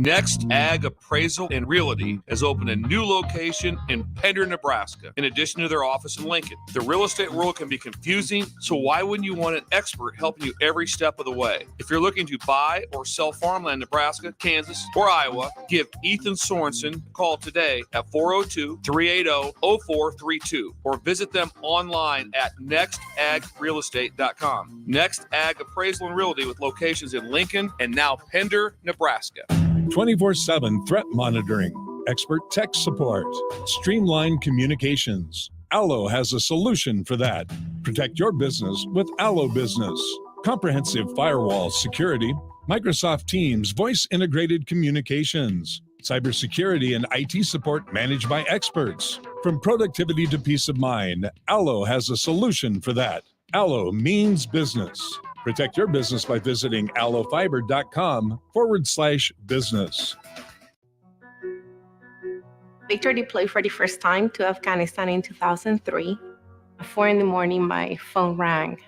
Next Ag Appraisal and Realty has opened a new location in Pender, Nebraska, in addition to their office in Lincoln. The real estate world can be confusing, so why wouldn't you want an expert helping you every step of the way? If you're looking to buy or sell farmland in Nebraska, Kansas, or Iowa, give Ethan Sorensen a call today at 402-380-0432 or visit them online at nextagrealestate.com. Next Ag Appraisal and Realty with locations in Lincoln and now Pender, Nebraska. 24/7 threat monitoring, expert tech support, streamlined communications. Allo has a solution for that. Protect your business with Allo Business. Comprehensive firewall security, Microsoft Teams voice-integrated communications, cybersecurity and IT support managed by experts. From productivity to peace of mind, Allo has a solution for that. Allo means business. Protect your business by visiting allofiber.com/business. Victor deployed for the first time to Afghanistan in 2003. At 4 a.m, my phone rang.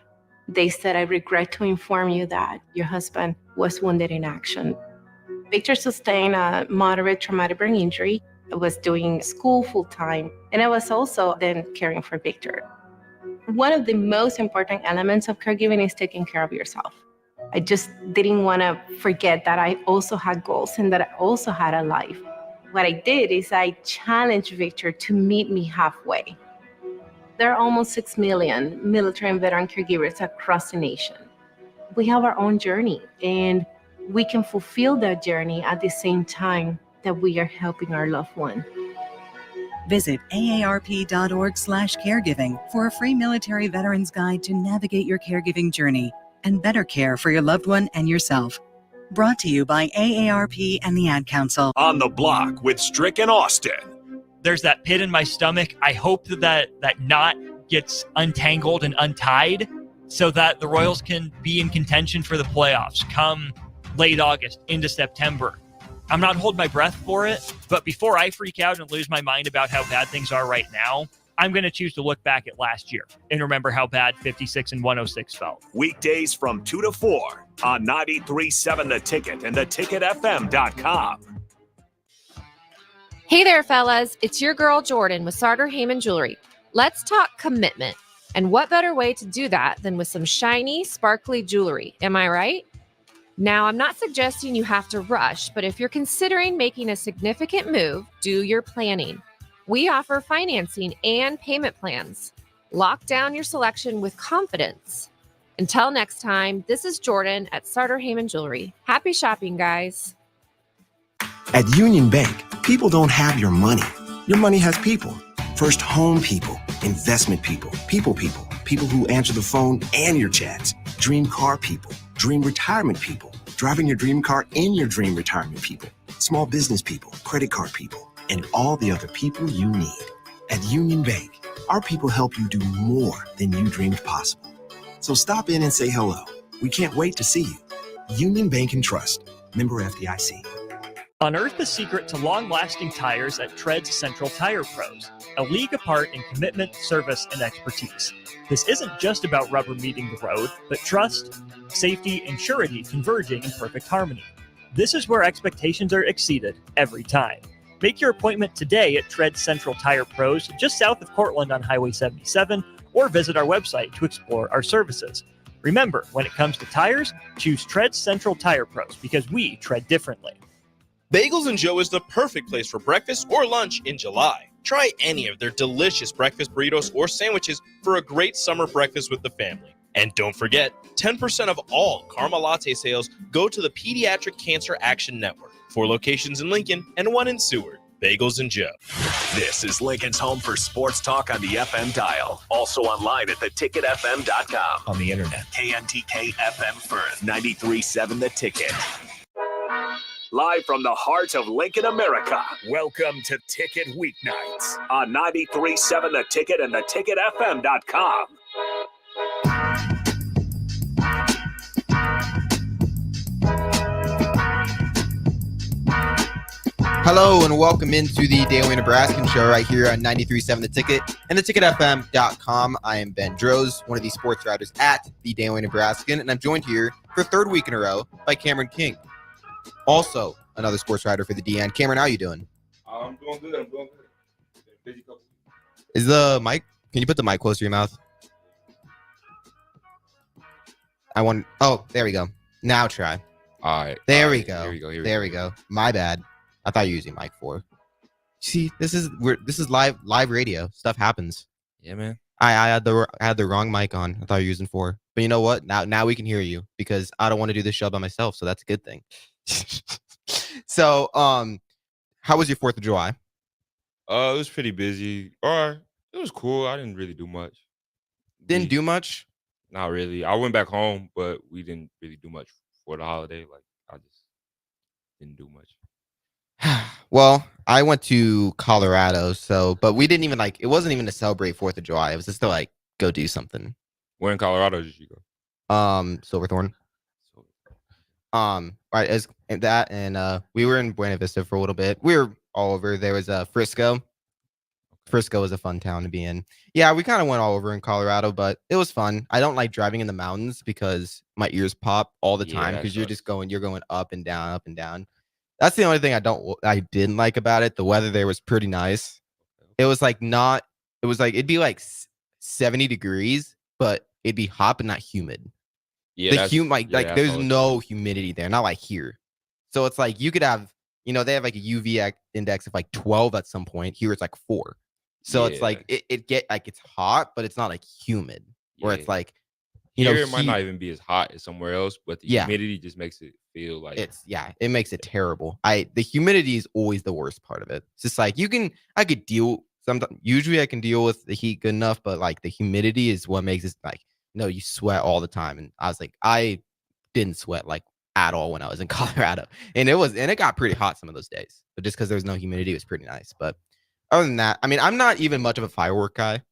They said, "I regret to inform you that your husband was wounded in action." Victor sustained a moderate traumatic brain injury. I was doing school full-time, and I was also then caring for Victor. One of the most important elements of caregiving is taking care of yourself. I just didn't want to forget that I also had goals and that I also had a life. What I did is I challenged Victor to meet me halfway. There are almost 6 million military and veteran caregivers across the nation. We have our own journey, and we can fulfill that journey at the same time that we are helping our loved one. Visit aarp.org/caregiving for a free military veterans guide to navigate your caregiving journey and better care for your loved one and yourself. Brought to you by AARP and the Ad Council. On the Block with Strick and Austin. There's that pit in my stomach. I hope that knot gets untangled and untied so that the Royals can be in contention for the playoffs come late August into September. I'm not holding my breath for it, but before I freak out and lose my mind about how bad things are right now, I'm going to choose to look back at last year and remember how bad 56 and 106 felt. Weekdays from 2 to 4 on 93.7 The Ticket and theticketfm.com. Hey there, fellas. It's your girl, Jordan, with Sartor Heyman Jewelry. Let's talk commitment. And what better way to do that than with some shiny, sparkly jewelry? Am I right? Now, I'm not suggesting you have to rush, but if you're considering making a significant move, do your planning. We offer financing and payment plans. Lock down your selection with confidence. Until next time, this is Jordan at Sartor Heyman Jewelry. Happy shopping, guys. At Union Bank, people don't have your money. Your money has people. First home people, investment people, people who answer the phone and your chats, dream car people, dream retirement people, driving your dream car in your dream retirement people, small business people, credit card people, and all the other people you need. At Union Bank, our people help you do more than you dreamed possible. So stop in and say hello. We can't wait to see you. Union Bank and Trust. Member FDIC. Unearth the secret to long-lasting tires at Tread's Central Tire Pros, a league apart in commitment, service, and expertise. This isn't just about rubber meeting the road, but trust, safety, and surety converging in perfect harmony. This is where expectations are exceeded every time. Make your appointment today at Tread's Central Tire Pros, just south of Cortland on Highway 77, or visit our website to explore our services. Remember, when it comes to tires, choose Tread's Central Tire Pros because we tread differently. Bagels & Joe is the perfect place for breakfast or lunch in July. Try any of their delicious breakfast burritos or sandwiches for a great summer breakfast with the family. And don't forget, 10% of all Karma Latte sales go to the Pediatric Cancer Action Network. 4 locations in Lincoln and 1 in Seward. Bagels & Joe. This is Lincoln's home for sports talk on the FM dial. Also online at theticketfm.com. On the internet. KNTK FM Firth, 93.7 The Ticket. Live from the heart of Lincoln, America. Welcome to Ticket Weeknights on 93.7 The Ticket and theticketfm.com. Hello and welcome into the Daily Nebraskan show right here on 93.7 The Ticket and theticketfm.com. I am Ben Droz, one of the sports writers at the Daily Nebraskan, and I'm joined here for 3rd week in a row by Cameron King. Also, another sports writer for the DN. Cameron, how you doing? I'm doing good. Busy couple. Is the mic? Can you put the mic close to your mouth? Oh, there we go. Now try. All right. There we go. Here we go. My bad. I thought you were using mic 4. See, this is live radio. Stuff happens. Yeah, man. I had the wrong mic on. I thought you were using 4. But you know what? Now we can hear you because I don't want to do this show by myself, so that's a good thing. So, how was your 4th of July? It was pretty busy. Or it was cool. I didn't really do much. Didn't do much? Not really. I went back home, but we didn't really do much for the holiday. Like, I just didn't do much. Well, I went to Colorado, but we didn't even it wasn't even to celebrate 4th of July. It was just to go do something. Where in Colorado did you go? Silverthorne. Right as that, and we were in Buena Vista for a little bit. We were all over. There was Frisco. Frisco is a fun town to be in. Yeah, we kind of went all over in Colorado, but it was fun. I don't like driving in the mountains because my ears pop all the time because you're going up and down, up and down. That's the only thing I didn't like about it. The weather there was pretty nice. It was it'd be 70 degrees, but it'd be hot but not humid. Yeah, there's no humidity there, not like here. So it's you could have, they have a UV index of 12 at some point. Here it's 4. So it's it's hot, but it's not humid. Where it's here it might not even be as hot as somewhere else, but the humidity just makes it feel it makes it terrible. The humidity is always the worst part of it. It's just I could deal sometimes. Usually I can deal with the heat good enough, but the humidity is what makes it you sweat all the time. And I didn't sweat at all when I was in Colorado, and it got pretty hot some of those days. But just because there was no humidity, it was pretty nice. But other than that, I mean, I'm not even much of a firework guy.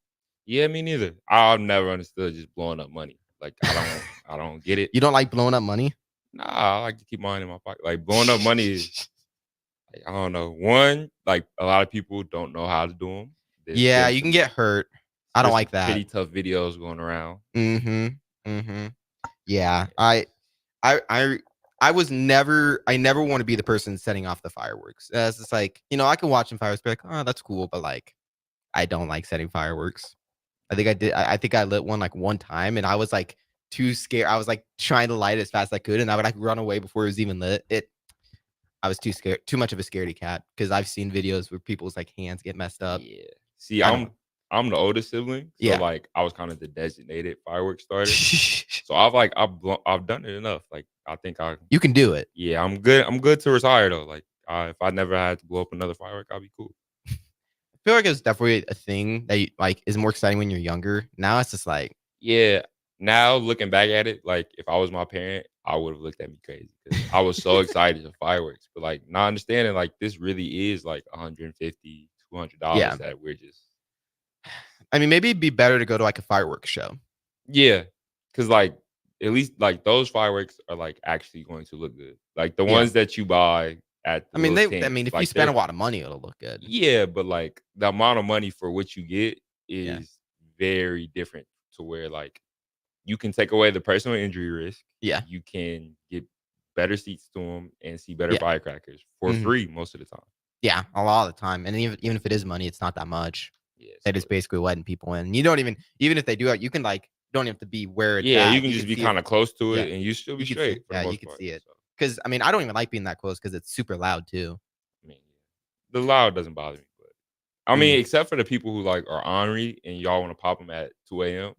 Yeah, me neither. I've never understood just blowing up money. I don't get it. You don't like blowing up money? Nah, I like to keep mine in my pocket. Blowing up money is, I don't know. One, a lot of people don't know how to do them. You can get hurt. I don't like that. Pretty tough videos going around. Yeah, I never want to be the person setting off the fireworks. It's just I can watch some fireworks, be oh, that's cool, but I don't like setting fireworks. I think I did. I think I lit one one time, and I was too scared. I was trying to light it as fast as I could, and I would run away before it was even lit. I was too scared, too much of a scaredy cat, because I've seen videos where people's hands get messed up. Yeah. See, I'm the oldest sibling, so I was kind of the designated fireworks starter. So I've done it enough. I think you can do it. Yeah, I'm good. I'm good to retire though. If I never had to blow up another firework, I'll be cool. I feel it's definitely a thing that is more exciting when you're younger. Now it's just yeah. Now looking back at it, if I was my parent, I would have looked at me crazy because I was so excited for fireworks. But not understanding this really is $150, $200 that we're just. I mean, maybe it'd be better to go to a fireworks show. Yeah, because at least those fireworks are actually going to look good. The ones that you buy at. If you spend a lot of money, it'll look good. Yeah, but the amount of money for what you get is very different to where you can take away the personal injury risk. Yeah, you can get better seats to them and see better firecrackers for free most of the time. Yeah, a lot of the time, and even if it is money, it's not that much. Yeah, they just basically letting people in. You don't even if they do it, you can don't have to be where it's at. You can just be kind of close to it, and you still be straight. You can see it. Because I don't even like being that close because it's super loud too. The loud doesn't bother me, but except for the people who are ornery and y'all want to pop them at 2 a.m.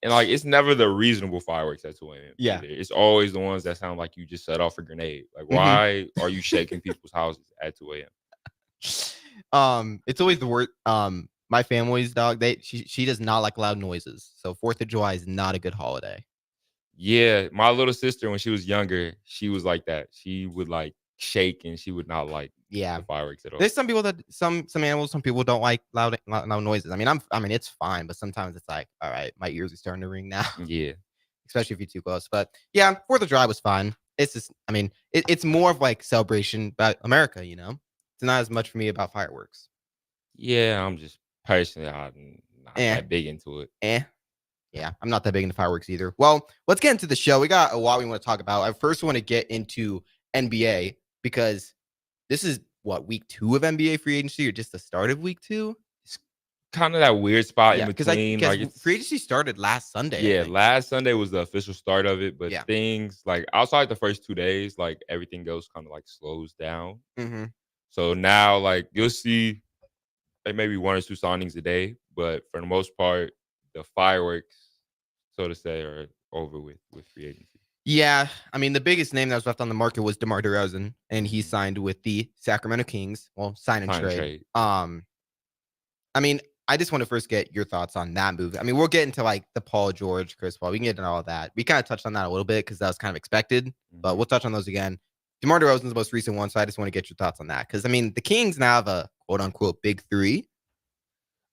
And it's never the reasonable fireworks at 2 a.m. Yeah, either. It's always the ones that sound like you just set off a grenade. Why are you shaking people's houses at 2 a.m.? It's always the word. My family's dog. She does not like loud noises. So 4th of July is not a good holiday. Yeah, my little sister, when she was younger, she was like that. She would shake and she would not like the fireworks at all. There's some people that some animals, some people don't like loud noises. It's fine, but sometimes it's all right, my ears are starting to ring now. Yeah, especially if you're too close. But yeah, 4th of July was fine. It's just, it's more of celebration about America. It's not as much for me about fireworks. Yeah, I'm just personally not that big into it. Yeah, I'm not that big into fireworks either. Well, let's get into the show. We got a lot we want to talk about. I first want to get into NBA. because this is what, week 2 of NBA free agency or just the start of week 2? Kind of that weird spot in Yeah, between. because free agency started last Sunday. I Yeah, think. last Sunday was the official start of it, but Yeah. things like outside the first 2 days, like everything else kind of like slows down. Mm-hmm. So now, like you'll see, like maybe 1 or 2 signings a day, but for the most part, the fireworks, so to say, are over with free agency. Yeah, I mean, the biggest name that was left on the market was DeMar DeRozan, and he signed with the Sacramento Kings. Well, sign and trade. I mean, I just want to first get your thoughts on that move. I mean, we'll get into like the Paul George, Chris Paul. We can get into all of that. We kind of touched on that a little bit because that was kind of expected, but we'll touch on those again. DeMar DeRozan's the most recent one, so I just want to get your thoughts on that. Because, I mean, the Kings now have a quote-unquote big 3.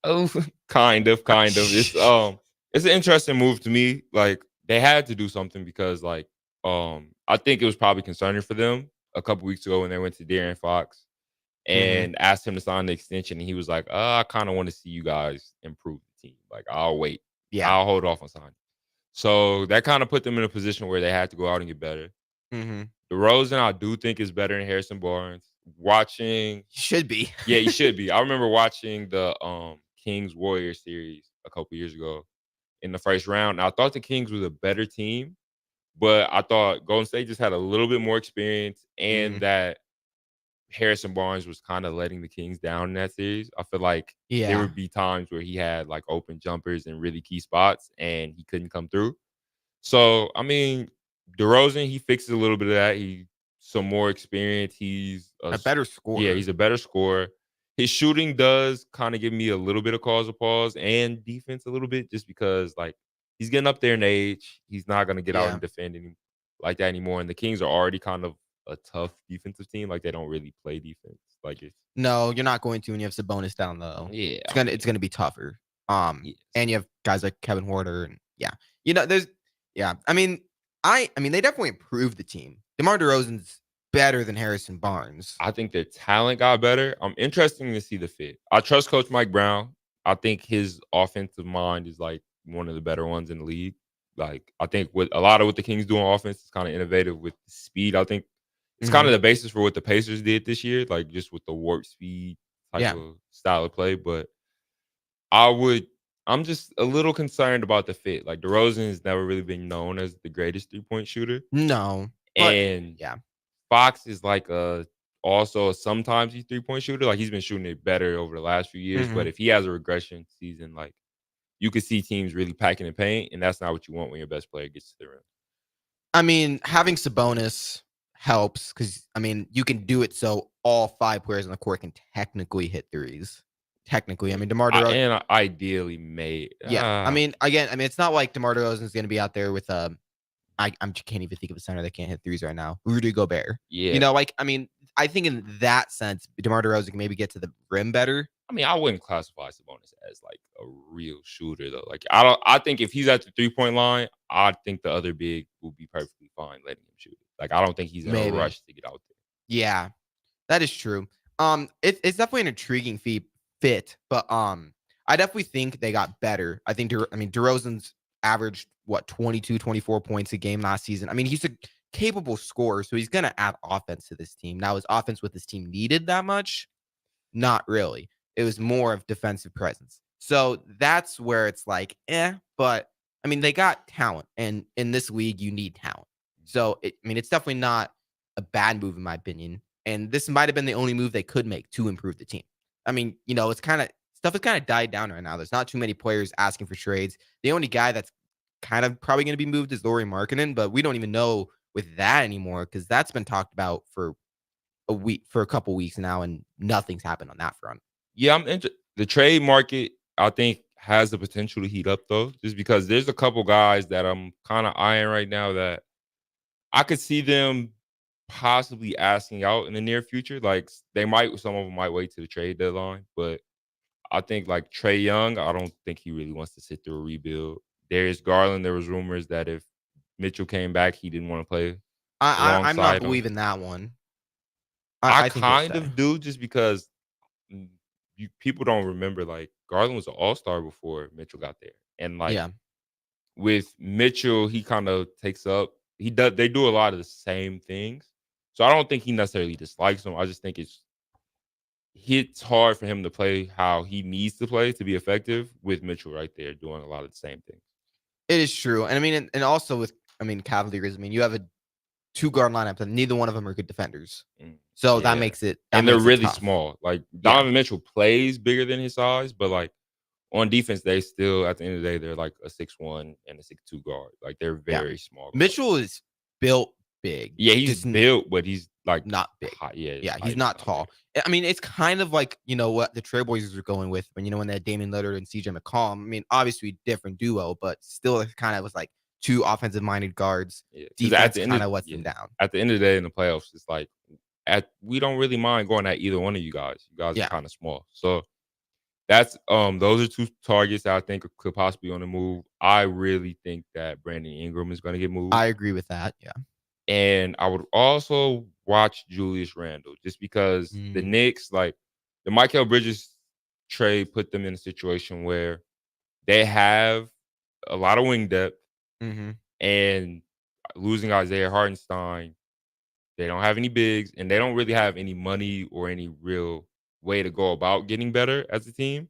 Oh, kind of. It's an interesting move to me. Like, they had to do something because, like, I think it was probably concerning for them a couple weeks ago when they went to De'Aaron Fox and asked him to sign the extension, and he was like, I kind of want to see you guys improve the team. Like, I'll wait. Yeah. I'll hold off on signing. So that kind of put them in a position where they had to go out and get better. DeRozan, I do think, is better than Harrison Barnes. Should be. Yeah, he should be. I remember watching the Kings Warriors series a couple years ago in the first round. And I thought the Kings was a better team, but I thought Golden State just had a little bit more experience and that Harrison Barnes was kind of letting the Kings down in that series. I feel like there would be times where he had like open jumpers in really key spots and he couldn't come through. So, I mean, DeRozan, he fixes a little bit of that. He's some more experience. He's a better scorer. Yeah, he's a better scorer. His shooting does kind of give me a little bit of cause of pause and defense a little bit just because, like, he's getting up there in age. He's not going to get out and defend like that anymore. And the Kings are already kind of a tough defensive team. Like, they don't really play defense. Like, no, you're not going to when you have Sabonis down low. Yeah. It's gonna be tougher. And you have guys like Kevin Huerter and I mean, they definitely improved the team. DeMar DeRozan's better than Harrison Barnes. I think their talent got better. I'm interested to see the fit. I trust Coach Mike Brown. I think his offensive mind is like one of the better ones in the league. Like, I think with a lot of what the Kings do on offense is kind of innovative with speed. I think it's kind of the basis for what the Pacers did this year, like just with the warp speed type of style of play. But I'm just a little concerned about the fit. Like, DeRozan has never really been known as the greatest 3-point shooter. No. And Fox is like also sometimes he's 3-point shooter. Like, he's been shooting it better over the last few years. But if he has a regression season, like, you could see teams really packing the paint, and that's not what you want when your best player gets to the rim. I mean, having Sabonis helps because, I mean, you can do it so all 5 players on the court can technically hit threes. Technically, I mean, DeMar DeRozan and ideally may. I mean, it's not like DeMar DeRozan is going to be out there with I can't even think of a center that can't hit threes right now. Rudy Gobert. Yeah. You know, like, I mean, I think in that sense, DeMar DeRozan can maybe get to the rim better. I mean, I wouldn't classify Sabonis as like a real shooter though. Like, I think if he's at the 3-point line, I think the other big will be perfectly fine letting him shoot it. Like, I don't think he's in a rush to get out there. Yeah, that is true. It's definitely an intriguing fit, but I definitely think they got better. I think DeRozan's averaged 22, 24 points a game last season. I mean, he's a capable scorer, so he's gonna add offense to this team. Now, is offense with this team needed that much? Not really. It was more of defensive presence. So that's where it's like, but I mean, they got talent, and in this league, you need talent. So it's definitely not a bad move in my opinion. And this might have been the only move they could make to improve the team. I mean, it's kind of stuff has kind of died down right now. There's not too many players asking for trades. The only guy that's kind of probably going to be moved is Lauri Markkanen, but we don't even know with that anymore because that's been talked about for a couple weeks now, and nothing's happened on that front. Yeah, the trade market, I think, has the potential to heat up though, just because there's a couple guys that I'm kind of eyeing right now that I could see them possibly asking out in the near future. Like, some of them might wait to the trade deadline, but I think like Trae Young, I don't think he really wants to sit through a rebuild. Darius Garland, there was rumors that if Mitchell came back, he didn't want to play. I'm not believing that one. I kind of do, just because people don't remember, like, Garland was an all-star before Mitchell got there. And like with Mitchell, he kind of takes up, they do a lot of the same things. So I don't think he necessarily dislikes him. I just think it's hard for him to play how he needs to play to be effective with Mitchell right there doing a lot of the same things. It is true. And I mean, and also with, Cavaliers, you have a 2-guard lineup and neither one of them are good defenders. So that makes it, and they're really tough. small. Like Donovan Mitchell plays bigger than his size, but like on defense, they still at the end of the day, they're like a 6'1" and a 6'2" guard. Like they're very small. Mitchell is built big. Yeah, he's built, but he's like not big. Yeah, he's not tall. Big. I mean, it's kind of like, what the Trailblazers are going with when when they had Damian Lillard and CJ McCollum. I mean, obviously different duo, but still it kind of was like two offensive minded guards. Yeah, defense kind of lets them down. At the end of the day in the playoffs, it's like we don't really mind going at either one of you guys. You guys are kind of small. So that's those are two targets that I think could possibly be on the move. I really think that Brandon Ingram is going to get moved. I agree with that. Yeah. And I would also watch Julius Randle just because the Knicks, like the Mikal Bridges trade, put them in a situation where they have a lot of wing depth and losing Isaiah Hartenstein, they don't have any bigs and they don't really have any money or any real way to go about getting better as a team.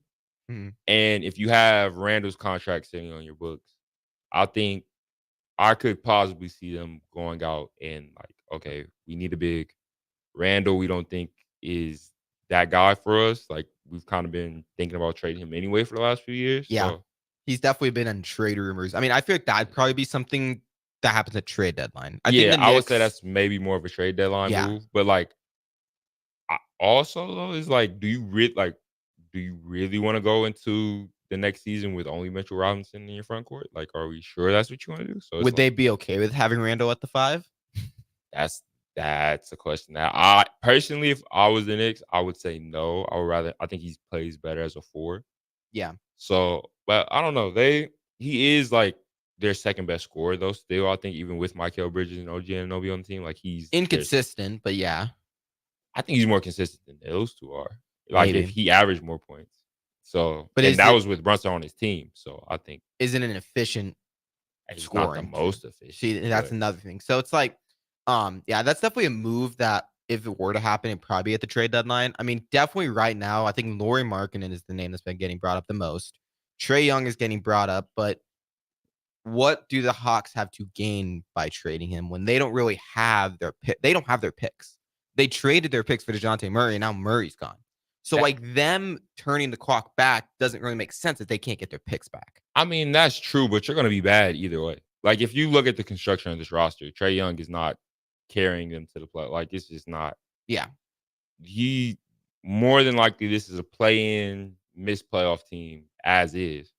And if you have Randall's contract sitting on your books, I think I could possibly see them going out and like, okay, we need a big. Randall, we don't think is that guy for us. Like we've kind of been thinking about trading him anyway for the last few years. Yeah. So. He's definitely been on trade rumors. I mean, I feel like that'd probably be something that happens at trade deadline. I would say that's maybe more of a trade deadline move. But like, also though, is like, do you really want to go into the next season with only Mitchell Robinson in your front court? Like, are we sure that's what you want to do? So would they be okay with having Randall at the 5? That's a question that I personally, if I was the Knicks, I would say no. I think he plays better as a 4. Yeah. So, but I don't know. He is like their second best scorer though. Still, I think even with Mikal Bridges and OG Anunoby on the team, like he's inconsistent, but yeah. I think he's more consistent than those two are. Like if he averaged more points. So, but that was with Brunson on his team. So I think isn't an efficient scoring. Not the most efficient. See, that's another thing. So it's like, that's definitely a move that if it were to happen, it'd probably be at the trade deadline. I mean, definitely right now, I think Lauri Markkanen is the name that's been getting brought up the most. Trae Young is getting brought up, but what do the Hawks have to gain by trading him when they don't really have their pick? They don't have their picks. They traded their picks for DeJounte Murray, and now Murray's gone. So, like, them turning the clock back doesn't really make sense if they can't get their picks back. I mean, that's true, but you're going to be bad either way. Like, if you look at the construction of this roster, Trae Young is not carrying them to the play. Like, it's just not. Yeah. He, more than likely, this is a play-in, missed playoff team as is.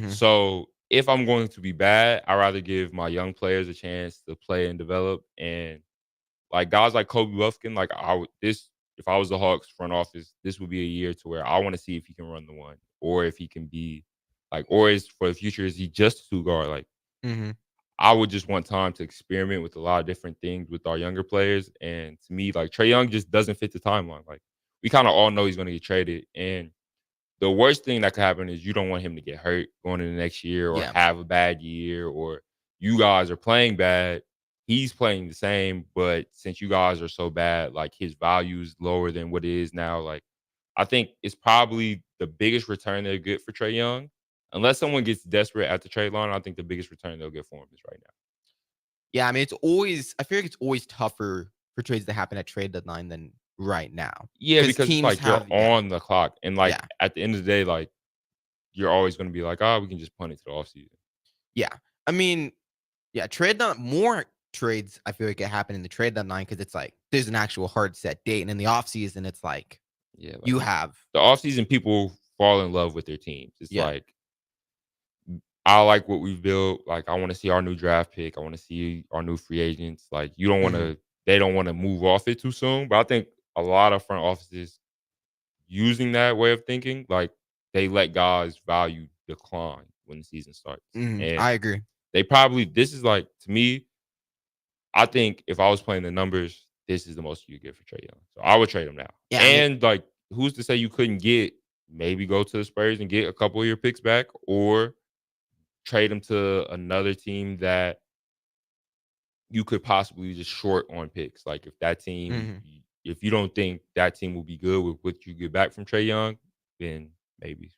So, if I'm going to be bad, I'd rather give my young players a chance to play and develop. And, like, guys like Kobe Buffkin, like, if I was the Hawks front office, this would be a year to where I want to see if he can run the one or if he can be like, or is for the future, is he just a 2-guard? Like, I would just want time to experiment with a lot of different things with our younger players. And to me, like Trae Young just doesn't fit the timeline. Like we kind of all know he's going to get traded. And the worst thing that could happen is you don't want him to get hurt going into the next year or have a bad year, or you guys are playing bad. He's playing the same, but since you guys are so bad, like his value is lower than what it is now. Like, I think it's probably the biggest return they'll get for Trae Young. Unless someone gets desperate at the trade line, I think the biggest return they'll get for him is right now. Yeah, I mean, I feel like it's always tougher for trades to happen at trade deadline than right now. Yeah, because it's like you're on the clock. And like at the end of the day, like you're always going to be like, we can just punt it to the offseason. Yeah. I mean, more trades, I feel like it happen in the trade deadline because it's like there's an actual hard set date, and in the offseason, it's like you have the offseason. People fall in love with their teams. It's like I like what we've built. Like I want to see our new draft pick. I want to see our new free agents. Like you don't want to. They don't want to move off it too soon. But I think a lot of front offices using that way of thinking, like they let guys' value decline when the season starts. And I agree. This is like, to me, I think if I was playing the numbers, this is the most you get for Trae Young. So I would trade him now. Yeah, and like, who's to say you couldn't maybe go to the Spurs and get a couple of your picks back, or trade him to another team that you could possibly just short on picks. Like if that team, Mhm. if you don't think that team will be good with what you get back from Trae Young, then maybe.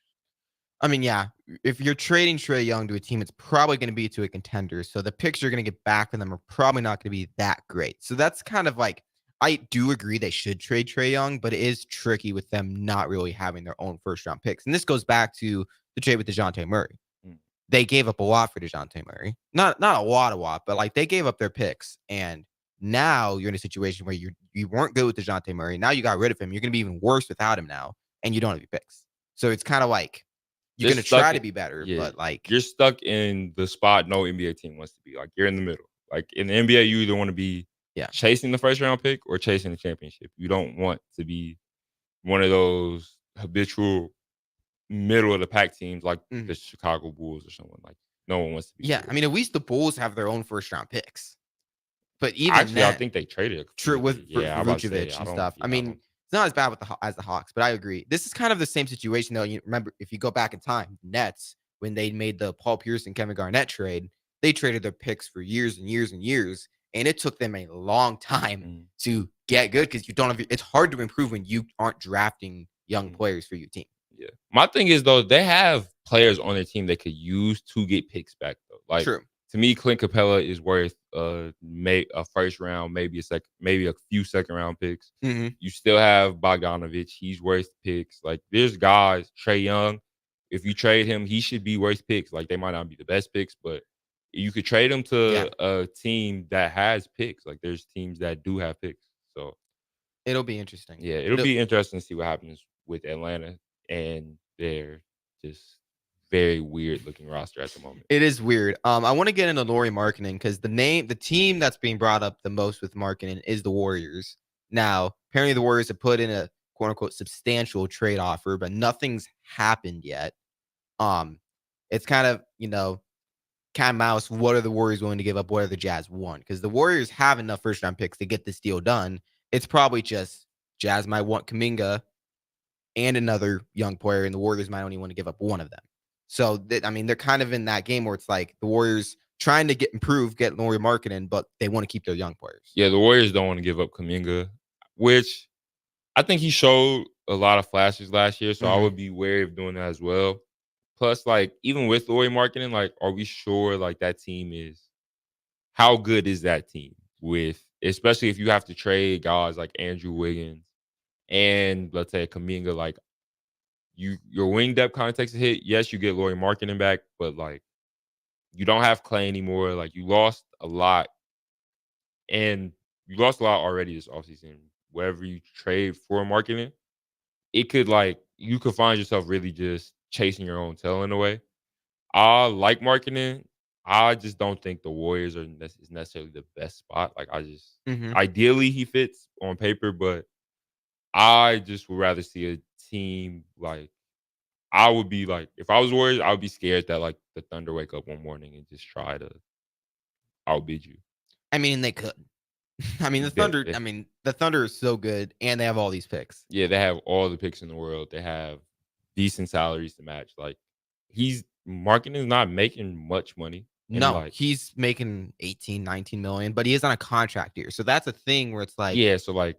I mean, yeah, if you're trading Trae Young to a team, it's probably going to be to a contender. So the picks you're going to get back from them are probably not going to be that great. So that's kind of like, I do agree they should trade Trae Young, but it is tricky with them not really having their own first round picks. And this goes back to the trade with DeJounte Murray. Mm. They gave up a lot for DeJounte Murray. Not a lot, but like they gave up their picks. And now you're in a situation where you weren't good with DeJounte Murray. Now you got rid of him. You're going to be even worse without him now. And you don't have your picks. So it's kind of like, you're going to try to be better, but like you're stuck in the spot no NBA team wants to be. Like you're in the middle. Like in the NBA, you either want to be chasing the first round pick or chasing the championship. You don't want to be one of those habitual middle of the pack teams like the Chicago Bulls or someone. Like no one wants to be. Yeah, I mean, at least the Bulls have their own first round picks. But even actually, then, I think they traded true with I'm about to say, Vucevic and stuff. I mean, it's not as bad with as the Hawks, but I agree. This is kind of the same situation though. You remember if you go back in time, Nets when they made the Paul Pierce and Kevin Garnett trade, they traded their picks for years and years and years, and it took them a long time to get good because you don't have. It's hard to improve when you aren't drafting young players for your team. Yeah, my thing is though they have players on their team they could use to get picks back though. Like True. To me, Clint Capella is worth a first round, maybe a few second round picks. You still have Bogdanovich; he's worth picks. Like there's guys, Trae Young. If you trade him, he should be worth picks. Like they might not be the best picks, but you could trade him to a team that has picks. Like there's teams that do have picks. So it'll be interesting. Yeah, it'll be interesting to see what happens with Atlanta and their just very weird looking roster at the moment. It is weird. I want to get into Lauri Markkanen because the team that's being brought up the most with Markkanen is the Warriors. Now, apparently the Warriors have put in a quote unquote substantial trade offer, but nothing's happened yet. It's kind of, cat and mouse. What are the Warriors willing to give up? What are the Jazz want? Because the Warriors have enough first round picks to get this deal done. It's probably just Jazz might want Kuminga and another young player, and the Warriors might only want to give up one of them. So, they're kind of in that game where it's like the Warriors trying to get Lauri Markkanen, but they want to keep their young players. Yeah, the Warriors don't want to give up Kuminga, which I think he showed a lot of flashes last year, so I would be wary of doing that as well. Plus, like, even with Lauri Markkanen, like, are we sure, like, that team is – how good is that team with – especially if you have to trade guys like Andrew Wiggins and, let's say, Kuminga, like, your wing depth kind of takes a hit. Yes, you get Lauri Markkanen back, but like you don't have Clay anymore. Like you lost a lot, and you lost a lot already this offseason. Wherever you trade for Markkanen, it could you could find yourself really just chasing your own tail in a way. I like Markkanen. I just don't think the Warriors is necessarily the best spot. Like I just ideally he fits on paper, but I just would rather see a team like I would be like if I was Warriors, I would be scared that like the Thunder wake up one morning and just try to outbid you. I mean, they could. The Thunder. The Thunder is so good, and they have all these picks. Yeah, they have all the picks in the world. They have decent salaries to match. Like Markkanen is not making much money. No, he's making 18, 19 million, but he is on a contract year. So that's a thing where it's like yeah, so like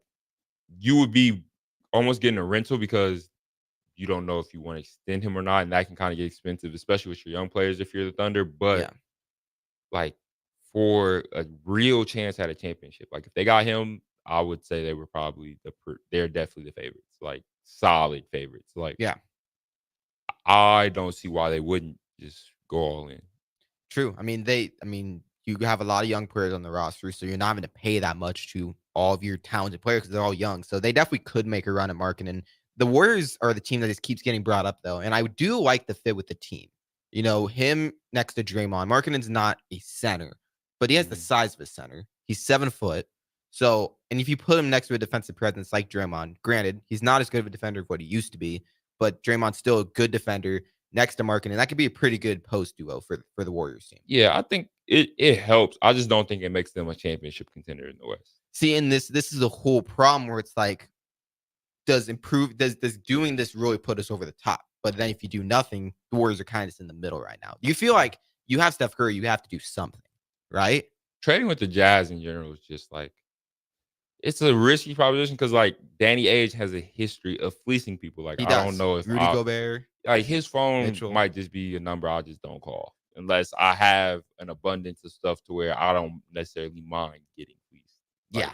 you would be almost getting a rental because you don't know if you want to extend him or not, and that can kind of get expensive, especially with your young players if you're the Thunder. But like for a real chance at a championship, like if they got him, I would say they were probably they're definitely the favorites, like solid favorites. Like I don't see why they wouldn't just go all in. True. You have a lot of young players on the roster, so you're not having to pay that much to all of your talented players because they're all young. So they definitely could make a run at Markkanen. The Warriors are the team that just keeps getting brought up, though, and I do like the fit with the team. Him next to Draymond. Markkanen's not a center, but he has the size of a center. He's 7 foot. So, and if you put him next to a defensive presence like Draymond, granted, he's not as good of a defender of what he used to be, but Draymond's still a good defender next to Markkanen. That could be a pretty good post duo for the Warriors team. Yeah, I think it helps. I just don't think it makes them a championship contender in the West. See, and this is a whole problem where it's like, does doing this really put us over the top? But then if you do nothing, the Warriors are kind of in the middle right now. You feel like you have Steph Curry, you have to do something, right? trading with the Jazz in general is just like it's a risky proposition because like Danny Ainge has a history of fleecing people. Like He I don't does. know if Rudy Gobert, like his phone Mitchell. might just be a number I just don't call unless I have an abundance of stuff to where I don't necessarily mind getting fleeced. Like,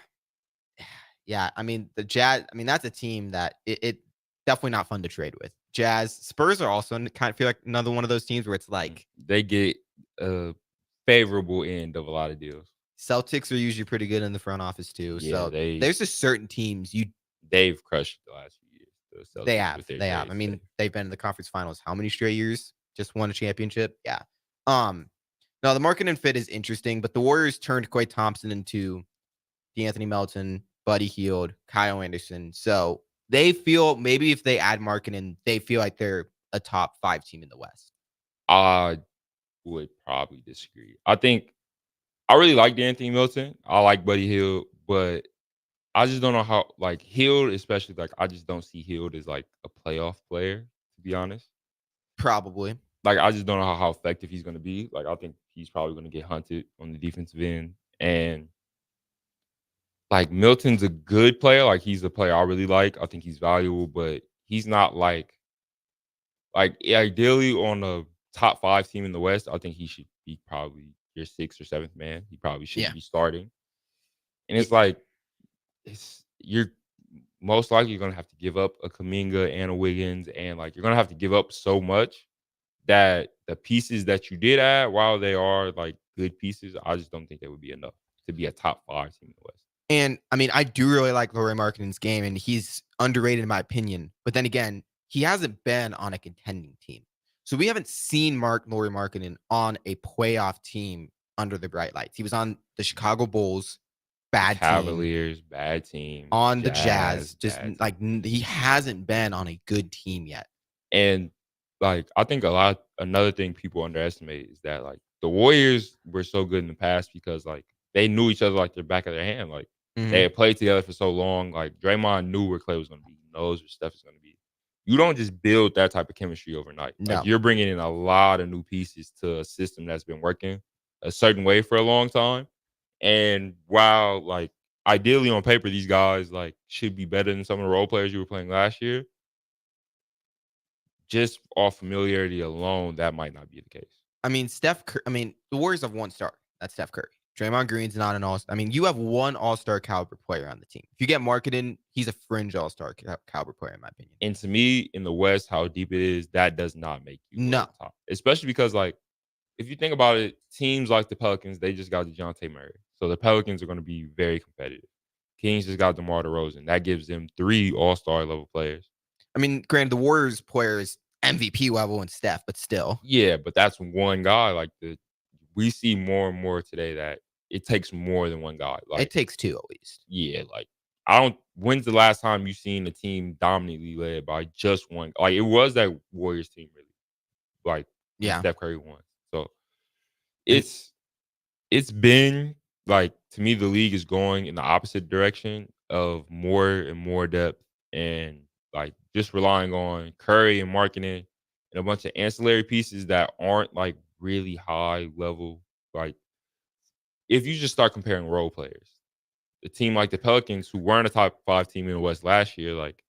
Yeah. I mean, the Jazz, I mean, that's a team that it definitely not fun to trade with. Jazz, Spurs are also kind of feel like another one of those teams where it's like they get a favorable end of a lot of deals. Celtics are usually pretty good in the front office too. Yeah, So there's just certain teams they've crushed the last few years. The Celtics they have. with their They have. trades, I mean, they've been in the conference finals how many straight years? Just won a championship. Yeah. Now the market fit is interesting, but the Warriors turned Klay Thompson into DeAnthony Melton, Buddy Hield, Kyle Anderson. So they feel maybe if they add Markkinen, they feel like they're a top 5 team in the West. I would probably disagree. I think I really like DeAnthony Melton. I like Buddy Hield, but I just don't know how like Hield, especially like I just don't see Hield as like a playoff player, to be honest. Probably. Like I just don't know how effective he's gonna be. Like I think he's probably gonna get hunted on the defensive end. And like Milton's a good player. Like he's a player I really like. I think he's valuable, but he's not like ideally on a top 5 team in the West. I think he should be probably your 6th or 7th man. He probably shouldn't be starting. And it's like you're most likely gonna have to give up a Kuminga and a Wiggins, and like you're gonna have to give up so much that the pieces that you did add, while they are like good pieces, I just don't think they would be enough to be a top 5 team in the West. And I mean, I do really like Lauri Markkanen's game, and he's underrated in my opinion. But then again, he hasn't been on a contending team, so we haven't seen Lauri Markkanen on a playoff team under the bright lights. He was on the Chicago Bulls, bad Cavaliers, team, bad team, on the Jazz, just like he hasn't been on a good team yet. And like I think another thing people underestimate is that like the Warriors were so good in the past because like they knew each other like the back of their hand. Like they had played together for so long. Like Draymond knew where Klay was going to be. He knows where Steph is going to be. You don't just build that type of chemistry overnight. No. Like you're bringing in a lot of new pieces to a system that's been working a certain way for a long time. And while like ideally on paper these guys like should be better than some of the role players you were playing last year, just off familiarity alone, that might not be the case. I mean, the Warriors have 1 star. That's Steph Curry. Draymond Green's not an all-star. I mean, you have 1 all-star caliber player on the team. If you get Markkanen, he's a fringe all-star caliber player, in my opinion. And to me, in the West, how deep it is, that does not make you top. Especially because, like, if you think about it, teams like the Pelicans, they just got DeJounte Murray. So the Pelicans are going to be very competitive. Kings just got DeMar DeRozan. That gives them 3 all-star level players. I mean, granted, the Warriors player is MVP level and Steph, but still. Yeah, but that's one guy. Like we see more and more today that it takes more than one guy. Like it takes 2 at least. Yeah, like when's the last time you've seen a team dominantly led by just one? Like it was that Warriors team really. Like Steph Curry won. So it's been like, to me, the league is going in the opposite direction of more and more depth and like just relying on Curry and Markkanen and a bunch of ancillary pieces that aren't like really high level. Like if you just start comparing role players, a team like the Pelicans, who weren't a top 5 team in the West last year, like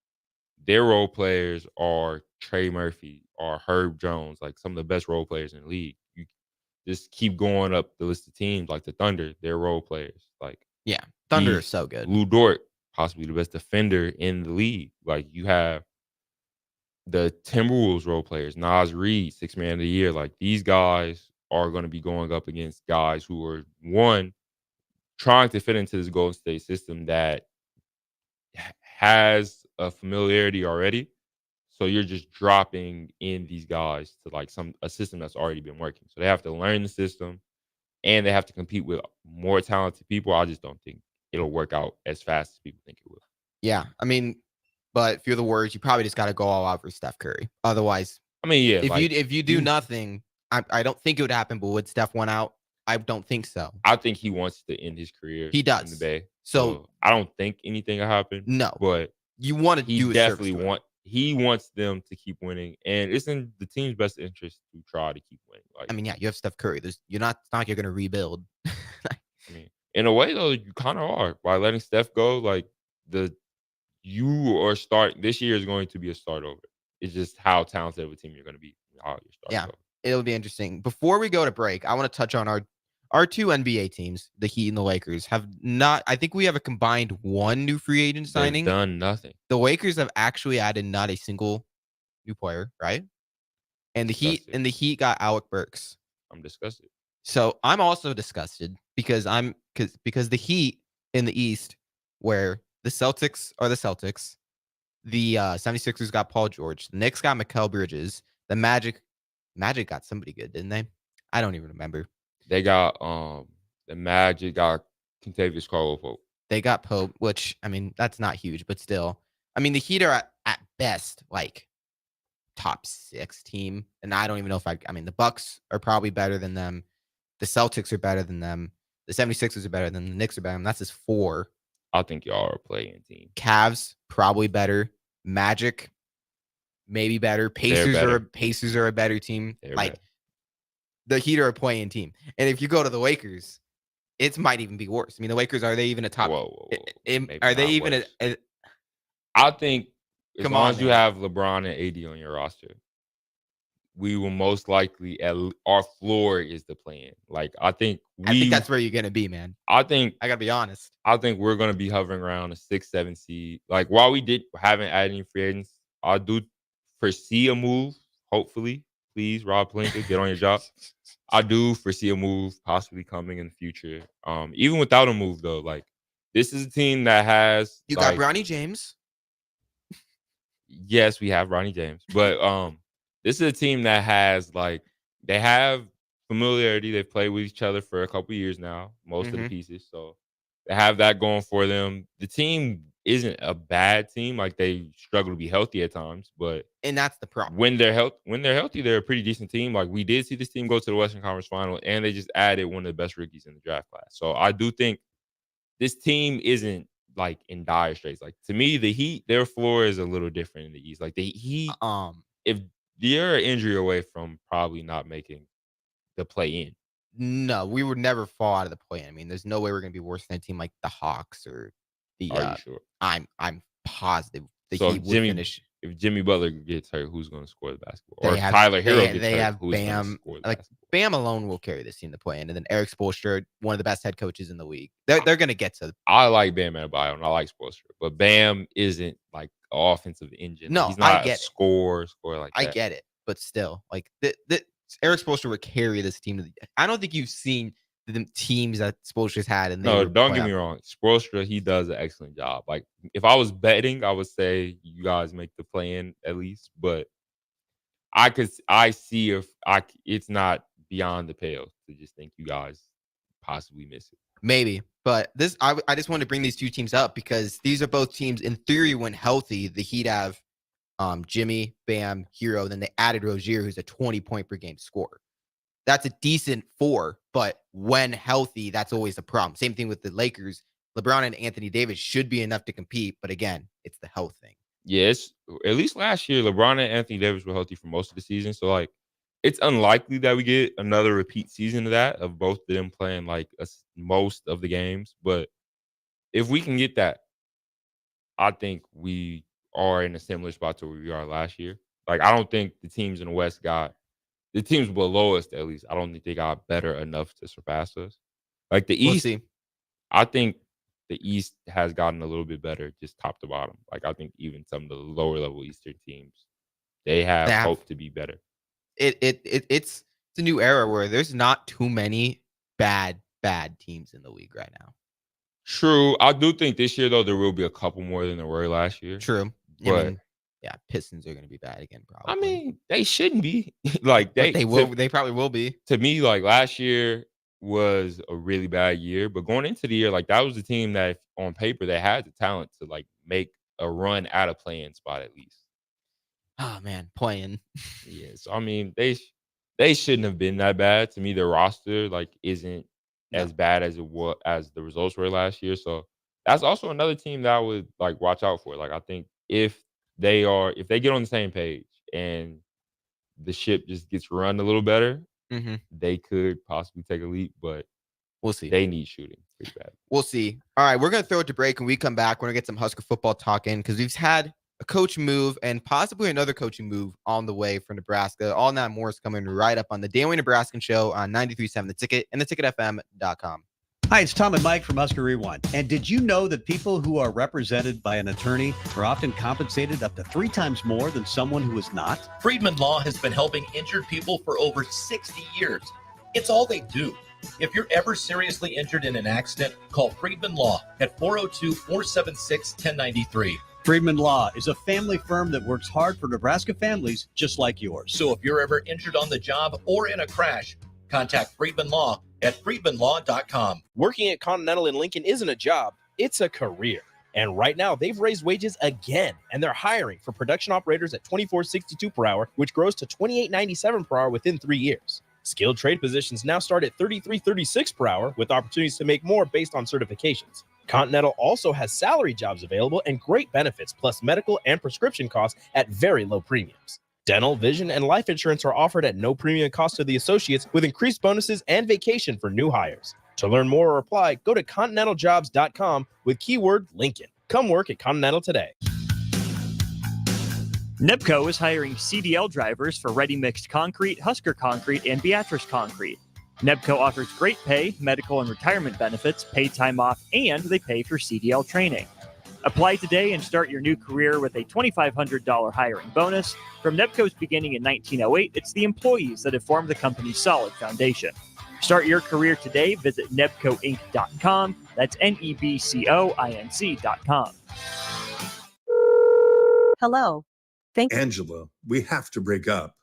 their role players are Trey Murphy or Herb Jones, like some of the best role players in the league. You just keep going up the list of teams like the Thunder, their role players. Like Thunder is so good. Lou Dort, possibly the best defender in the league. Like you have the Timberwolves role players, Nas Reed, 6th man of the year. Like these guys are going to be going up against guys who are trying to fit into this Golden State system that has a familiarity already. So you're just dropping in these guys to like a system that's already been working. So they have to learn the system and they have to compete with more talented people. I just don't think it'll work out as fast as people think it will. Yeah. I mean, but if you're the Warriors, you probably just got to go all out for Steph Curry. Otherwise, I mean, yeah. If you do nothing, I don't think it would happen. But would Steph win out? I don't think so. I think he wants to end his career. He does in the Bay. So I don't think anything will happen. No, but you want to do. He wants them to keep winning, and it's in the team's best interest to try to keep winning. Like, I mean, yeah, you have Steph Curry. It's not like you're going to rebuild. in a way though, you kind of are by letting Steph go. Like you are start this year is going to be a start over. It's just how talented of a team you're going to be. How you're starting Yeah, over. it'll be interesting. Before we go to break, I want to touch on our two NBA teams, the Heat and the Lakers, have not. I think we have a combined one new free agent signing. They've done nothing. The Lakers have actually added not a single new player, right? And the Heat got Alec Burks. I'm disgusted. So I'm also disgusted because the Heat in the East, where the Celtics are the Celtics, the 76ers got Paul George, the Knicks got Mikal Bridges, the Magic got somebody good, didn't they? I don't even remember. They got the Magic got Kentavious Caldwell-Pope. They got Pope, which I mean that's not huge, but still, I mean the Heat are at best like top 6 team, and I don't even know if I mean the Bucks are probably better than them. The Celtics are better than them. The 76ers are better than the Knicks are better than them. That's just 4. I think y'all are a playing team. Cavs probably better. Magic maybe better. Pacers are a better team. They're like better. The Heat are a playing team. And if you go to the Lakers, it might even be worse. I mean, the Lakers, are they even a top? Whoa. Are they even a I think as Come long on, as you man. have LeBron and AD on your roster, we will most likely our floor is the plan. Like I think that's where you're gonna be, man. I gotta be honest. I think we're gonna be hovering around a 6-7 seed. Like while we haven't added any free agents, I do foresee a move. Hopefully, please, Rob Pelinka, get on your job. I do foresee a move possibly coming in the future. Even without a move though, like this is a team that has got Bronny James. Yes, we have Ronnie James, but this is a team that has they have familiarity. They've played with each other for a couple years now, most of the pieces, so they have that going for them. The team isn't a bad team; like they struggle to be healthy at times, and that's the problem. When they're healthy, they're a pretty decent team. Like we did see this team go to the Western Conference Final, and they just added one of the best rookies in the draft class. So I do think this team isn't like in dire straits. Like to me, the Heat, their floor is a little different in the East. Like the Heat, if they're an injury away from probably not making the play in. No, we would never fall out of the play. I mean, there's no way we're gonna be worse than a team like the Hawks or the. Are you sure? I'm positive the Heat would finish. If Jimmy Butler gets hurt, who's going to score the basketball? Or if have, Tyler Hero gets they hurt, have who's Bam. going to score the Like basketball? Bam alone will carry this team to play in, and then Eric Spoelstra, one of the best head coaches in the league. They're going to get to. I like Bam Adebayo and I like Spoelstra, but Bam isn't like an offensive engine. No, he's not I get a score like that. I get it, but still, like the Eric Spoelstra would carry this team to the. I don't think you've seen the teams that Spoelstra's had. And no, don't get me wrong. Spoelstra, he does an excellent job. Like if I was betting, I would say you guys make the play in at least. But I see it's not beyond the pale to just think you guys possibly miss it. Maybe, but I just wanted to bring these two teams up because these are both teams in theory when healthy. The Heat have Jimmy, Bam, Hero. Then they added Rozier, who's a 20-point per game scorer. That's a decent 4, but when healthy, that's always a problem. Same thing with the Lakers. LeBron and Anthony Davis should be enough to compete, but again, it's the health thing. Yes, at least last year, LeBron and Anthony Davis were healthy for most of the season. So, like, it's unlikely that we get another repeat season of that, of both of them playing, like, most of the games. But if we can get that, I think we are in a similar spot to where we are last year. Like, I don't think the teams in the West the teams below us, at least, I don't think they got better enough to surpass us. Like, the East, I think the East has gotten a little bit better, just top to bottom. Like, I think even some of the lower level Eastern teams, they have hope to be better. It's a new era where there's not too many bad teams in the league right now. True. I do think this year, though, there will be a couple more than there were last year. True. But yeah, Pistons are going to be bad again, probably. I mean, they shouldn't be. Like they will. They probably will be. To me, like last year was a really bad year, but going into the year, like that was the team that, on paper, they had the talent to like make a run at a play-in spot at least. Oh man, playing. Yeah. So I mean, they shouldn't have been that bad. To me, their roster like isn't as bad as the results were last year. So that's also another team that I would like watch out for. Like I think if they get on the same page and the ship just gets run a little better, they could possibly take a leap. But We'll see. They need shooting pretty bad. We'll see. All right, we're going to throw it to break. When we come back, we're going to get some Husker football talk in because we've had a coach move and possibly another coaching move on the way for Nebraska. All that and more is coming right up on the Daily Nebraskan Show on 93.7 The Ticket and theticketfm.com. Hi, it's Tom and Mike from Husker Rewind. And did you know that people who are represented by an attorney are often compensated up to 3 times more than someone who is not? Friedman Law has been helping injured people for over 60 years. It's all they do. If you're ever seriously injured in an accident, call Friedman Law at 402-476-1093. Friedman Law is a family firm that works hard for Nebraska families just like yours. So if you're ever injured on the job or in a crash, contact Friedman Law at friedmanlaw.com. Working at Continental in Lincoln isn't a job, it's a career. And right now, they've raised wages again, and they're hiring for production operators at $24.62 per hour, which grows to $28.97 per hour within 3 years. Skilled trade positions now start at $33.36 per hour, with opportunities to make more based on certifications. Continental also has salary jobs available and great benefits, plus medical and prescription costs at very low premiums. Dental, vision, and life insurance are offered at no premium cost to the associates, with increased bonuses and vacation for new hires. To learn more or apply, go to continentaljobs.com with keyword Lincoln. Come work at Continental today. Nebco is hiring CDL drivers for ready-mixed concrete, Husker Concrete, and Beatrice Concrete. Nebco offers great pay, medical and retirement benefits, paid time off, and they pay for CDL training. Apply today and start your new career with a $2,500 hiring bonus. From Nebco's beginning in 1908, it's the employees that have formed the company's solid foundation. Start your career today. Visit nebcoinc.com. That's NEBCOINC.com. Hello. Angela, we have to break up.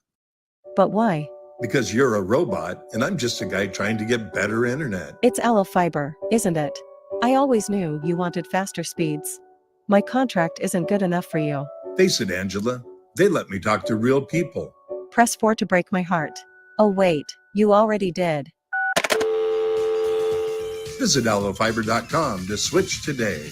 But why? Because you're a robot and I'm just a guy trying to get better internet. It's Allo Fiber, isn't it? I always knew you wanted faster speeds. My contract isn't good enough for you. Face it, Angela, they let me talk to real people. Press 4 to break my heart. Oh wait, you already did. Visit allofiber.com to switch today.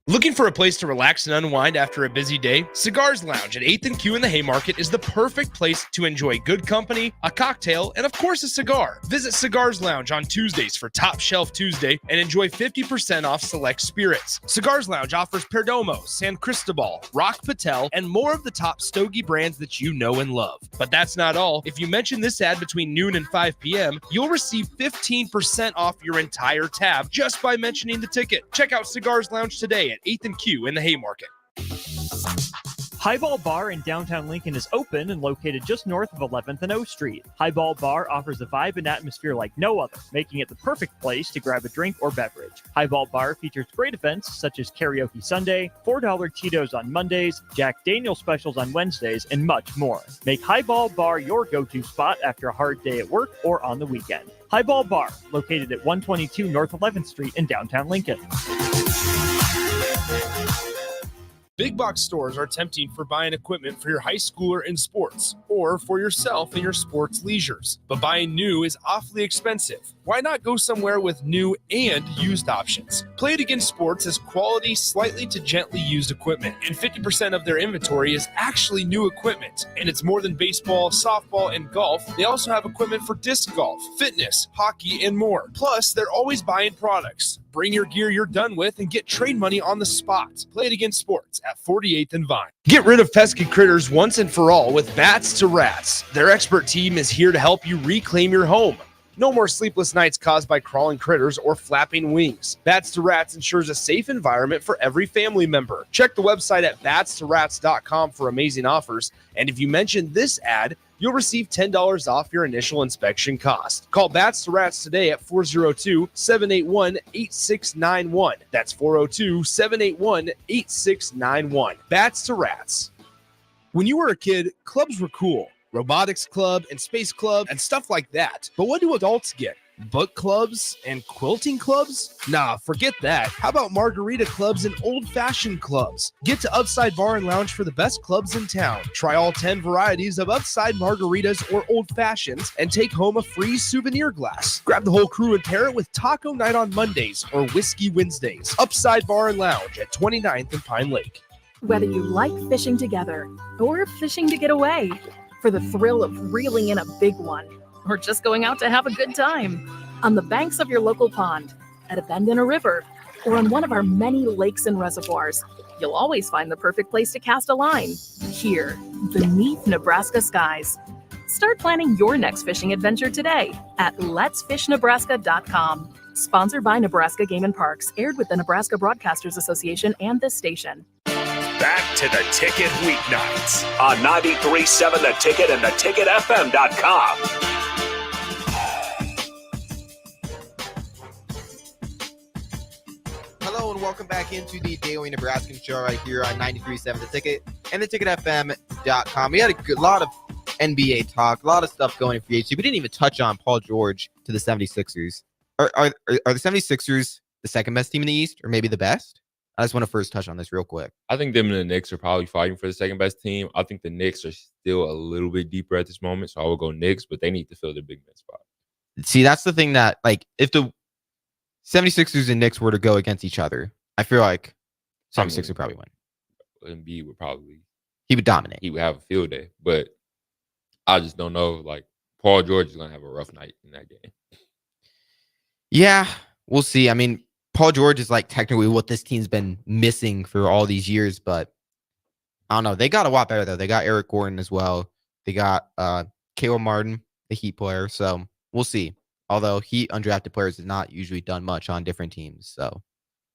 Looking for a place to relax and unwind after a busy day? Cigars Lounge at 8th and Q in the Haymarket is the perfect place to enjoy good company, a cocktail, and of course a cigar. Visit Cigars Lounge on Tuesdays for Top Shelf Tuesday and enjoy 50% off select spirits. Cigars Lounge offers Perdomo, San Cristobal, Rock Patel, and more of the top stogie brands that you know and love. But that's not all. If you mention this ad between noon and 5 p.m., you'll receive 15% off your entire tab just by mentioning the ticket. Check out Cigars Lounge today at 8th and Q in the Haymarket. Highball Bar in downtown Lincoln is open and located just north of 11th and O Street. Highball Bar offers a vibe and atmosphere like no other, making it the perfect place to grab a drink or beverage. Highball Bar features great events such as Karaoke Sunday, $4 Cheetos on Mondays, Jack Daniel's specials on Wednesdays, and much more. Make Highball Bar your go-to spot after a hard day at work or on the weekend. Highball Bar, located at 122 North 11th Street in downtown Lincoln. Big box stores are tempting for buying equipment for your high schooler in sports or for yourself in your sports leisures. But buying new is awfully expensive. Why not go somewhere with new and used options? Play It Again Sports has quality, slightly to gently used equipment, and 50% of their inventory is actually new equipment. And it's more than baseball, softball, and golf. They also have equipment for disc golf, fitness, hockey, and more. Plus, they're always buying products. Bring your gear you're done with and get trade money on the spot. Play It Again Sports at 48th and Vine. Get rid of pesky critters once and for all with Bats to Rats. Their expert team is here to help you reclaim your home. No more sleepless nights caused by crawling critters or flapping wings. Bats to Rats ensures a safe environment for every family member. Check the website at batstorats.com for amazing offers. And if you mention this ad, you'll receive $10 off your initial inspection cost. Call Bats to Rats today at 402-781-8691. That's 402-781-8691. Bats to Rats. When you were a kid, clubs were cool. Robotics club and space club and stuff like that. But what do adults get? Book clubs and quilting clubs? Nah, forget that. How about margarita clubs and old-fashioned clubs? Get to Upside Bar and Lounge for the best clubs in town. Try all 10 varieties of Upside margaritas or old fashions and take home a free souvenir glass. Grab the whole crew and pair it with taco night on Mondays or whiskey Wednesdays. Upside Bar and Lounge at 29th and Pine Lake. Whether you like fishing together or fishing to get away, for the thrill of reeling in a big one, or just going out to have a good time, on the banks of your local pond, at a bend in a river, or on one of our many lakes and reservoirs, you'll always find the perfect place to cast a line. Here, beneath Nebraska skies. Start planning your next fishing adventure today at letsfishnebraska.com. Sponsored by Nebraska Game and Parks, aired with the Nebraska Broadcasters Association and this station. Back to the Ticket weeknights on 93.7 The Ticket and theticketfm.com. Hello and welcome back into the Daily Nebraskan Show right here on 93.7 The Ticket and theticketfm.com. We had a lot of NBA talk, a lot of stuff going in free agency. We didn't even touch on Paul George to the 76ers. Are the 76ers the second best team in the East, or maybe the best? I just want to first touch on this real quick. I think them and the Knicks are probably fighting for the second best team. I think the Knicks are still a little bit deeper at this moment, so I will go Knicks, but they need to fill their big man spot. See, that's the thing that, like, if the 76ers and Knicks were to go against each other, I feel like 76ers would probably win. Embiid would probably... He would dominate. He would have a field day, but I just don't know. Like, Paul George is going to have a rough night in that game. Yeah, we'll see. I mean, Paul George is like technically what this team's been missing for all these years, but I don't know. They got a lot better, though. They got Eric Gordon as well. They got Caleb Martin, the Heat player. So we'll see. Although Heat undrafted players has not usually done much on different teams. So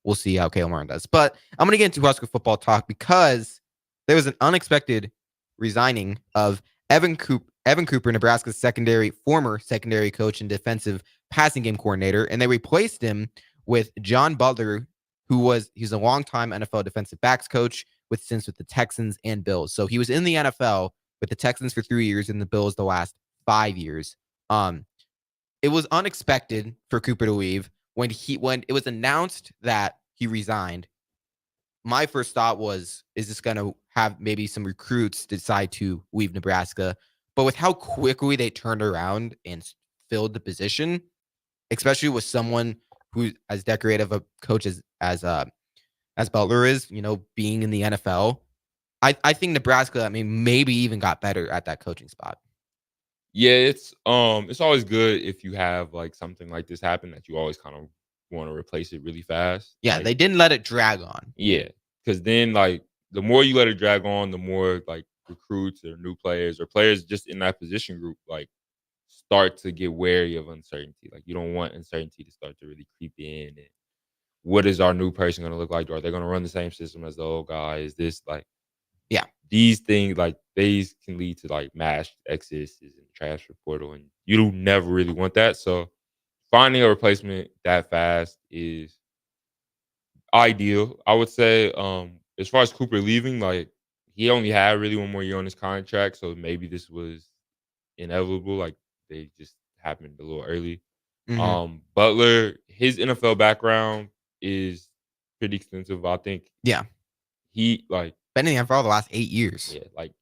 we'll see how Caleb Martin does. But I'm going to get into Husker football talk because there was an unexpected resigning of Evan Cooper, Nebraska's former secondary coach and defensive passing game coordinator, and they replaced him with John Butler, he's a longtime NFL defensive backs coach with stints with the Texans and Bills. So he was in the NFL with the Texans for 3 years and the Bills the last 5 years. It was unexpected for Cooper to leave when it was announced that he resigned. My first thought was, is this going to have maybe some recruits decide to leave Nebraska? But with how quickly they turned around and filled the position, especially with someone who's as decorative a coach as Butler is, being in the NFL, I think Nebraska, maybe even got better at that coaching spot. Yeah, it's always good if you have like something like this happen that you always kind of want to replace it really fast. Yeah, like, they didn't let it drag on. Yeah, because then like the more you let it drag on, the more like recruits or new players or players just in that position group like start to get wary of uncertainty. Like you don't want uncertainty to start to really creep in. And what is our new person going to look like? Are they going to run the same system as the old guy? Is this like, yeah, these things like these can lead to like mass exits in the transfer portal, and you do never really want that. So finding a replacement that fast is ideal, I would say. As far as Cooper leaving, like he only had really one more year on his contract, so maybe this was inevitable. Like they just happened a little early. Mm-hmm. Butler, his NFL background is pretty extensive. I think. Yeah, he like been in the NFL the last 8 years. Yeah, like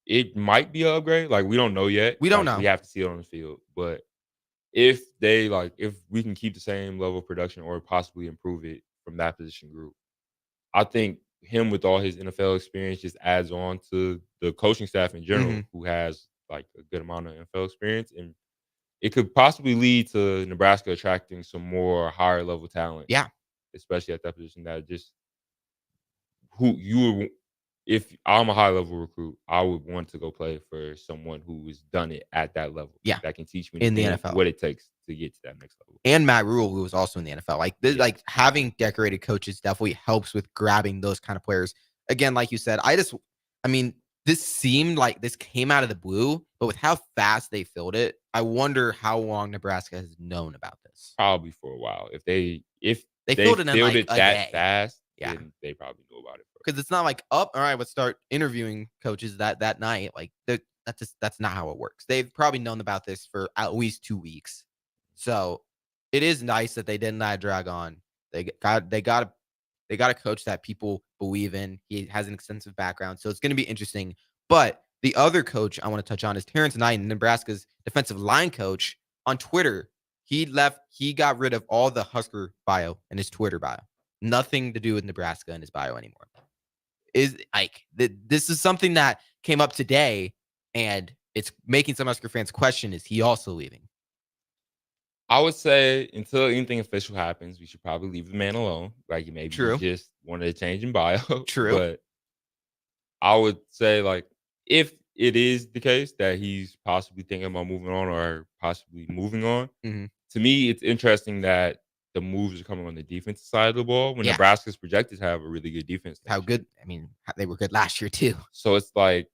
it might be an upgrade. Like we don't know yet. We don't know. We have to see it on the field. But if we can keep the same level of production or possibly improve it from that position group, I think him with all his NFL experience just adds on to the coaching staff in general, who has like a good amount of NFL experience, and it could possibly lead to Nebraska attracting some more higher level talent. Yeah, especially at that position. That just if I'm a high level recruit, I would want to go play for someone who has done it at that level. Yeah, that can teach me in the NFL what it takes to get to that next level. And Matt Rule, who was also in the NFL, like having decorated coaches definitely helps with grabbing those kind of players. Again, like you said, this seemed like this came out of the blue, but with how fast they filled it, I wonder how long Nebraska has known about this. Probably for a while. If they filled it in like that fast, yeah, then they probably knew about it. Because it's not like, all right, let's start interviewing coaches that night. Like that's not how it works. They've probably known about this for at least 2 weeks. So it is nice that they didn't let it drag on. They got a coach that people believe in. He has an extensive background, so it's going to be interesting. But the other coach I want to touch on is Terrence Knighton, Nebraska's defensive line coach. On Twitter, he got rid of all the Husker bio in his Twitter bio. Nothing to do with Nebraska in his bio anymore. This is something that came up today, and it's making some Husker fans question: is he also leaving? I would say until anything official happens, we should probably leave the man alone. Like maybe True. he just wanted a change in bio. True. But I would say, like, if it is the case that he's possibly thinking about moving on or possibly moving on, Mhm. to me, it's interesting that the moves are coming on the defensive side of the ball when Yeah. Nebraska's projected to have a really good defense. How good? I mean, they were good last year too. So it's like,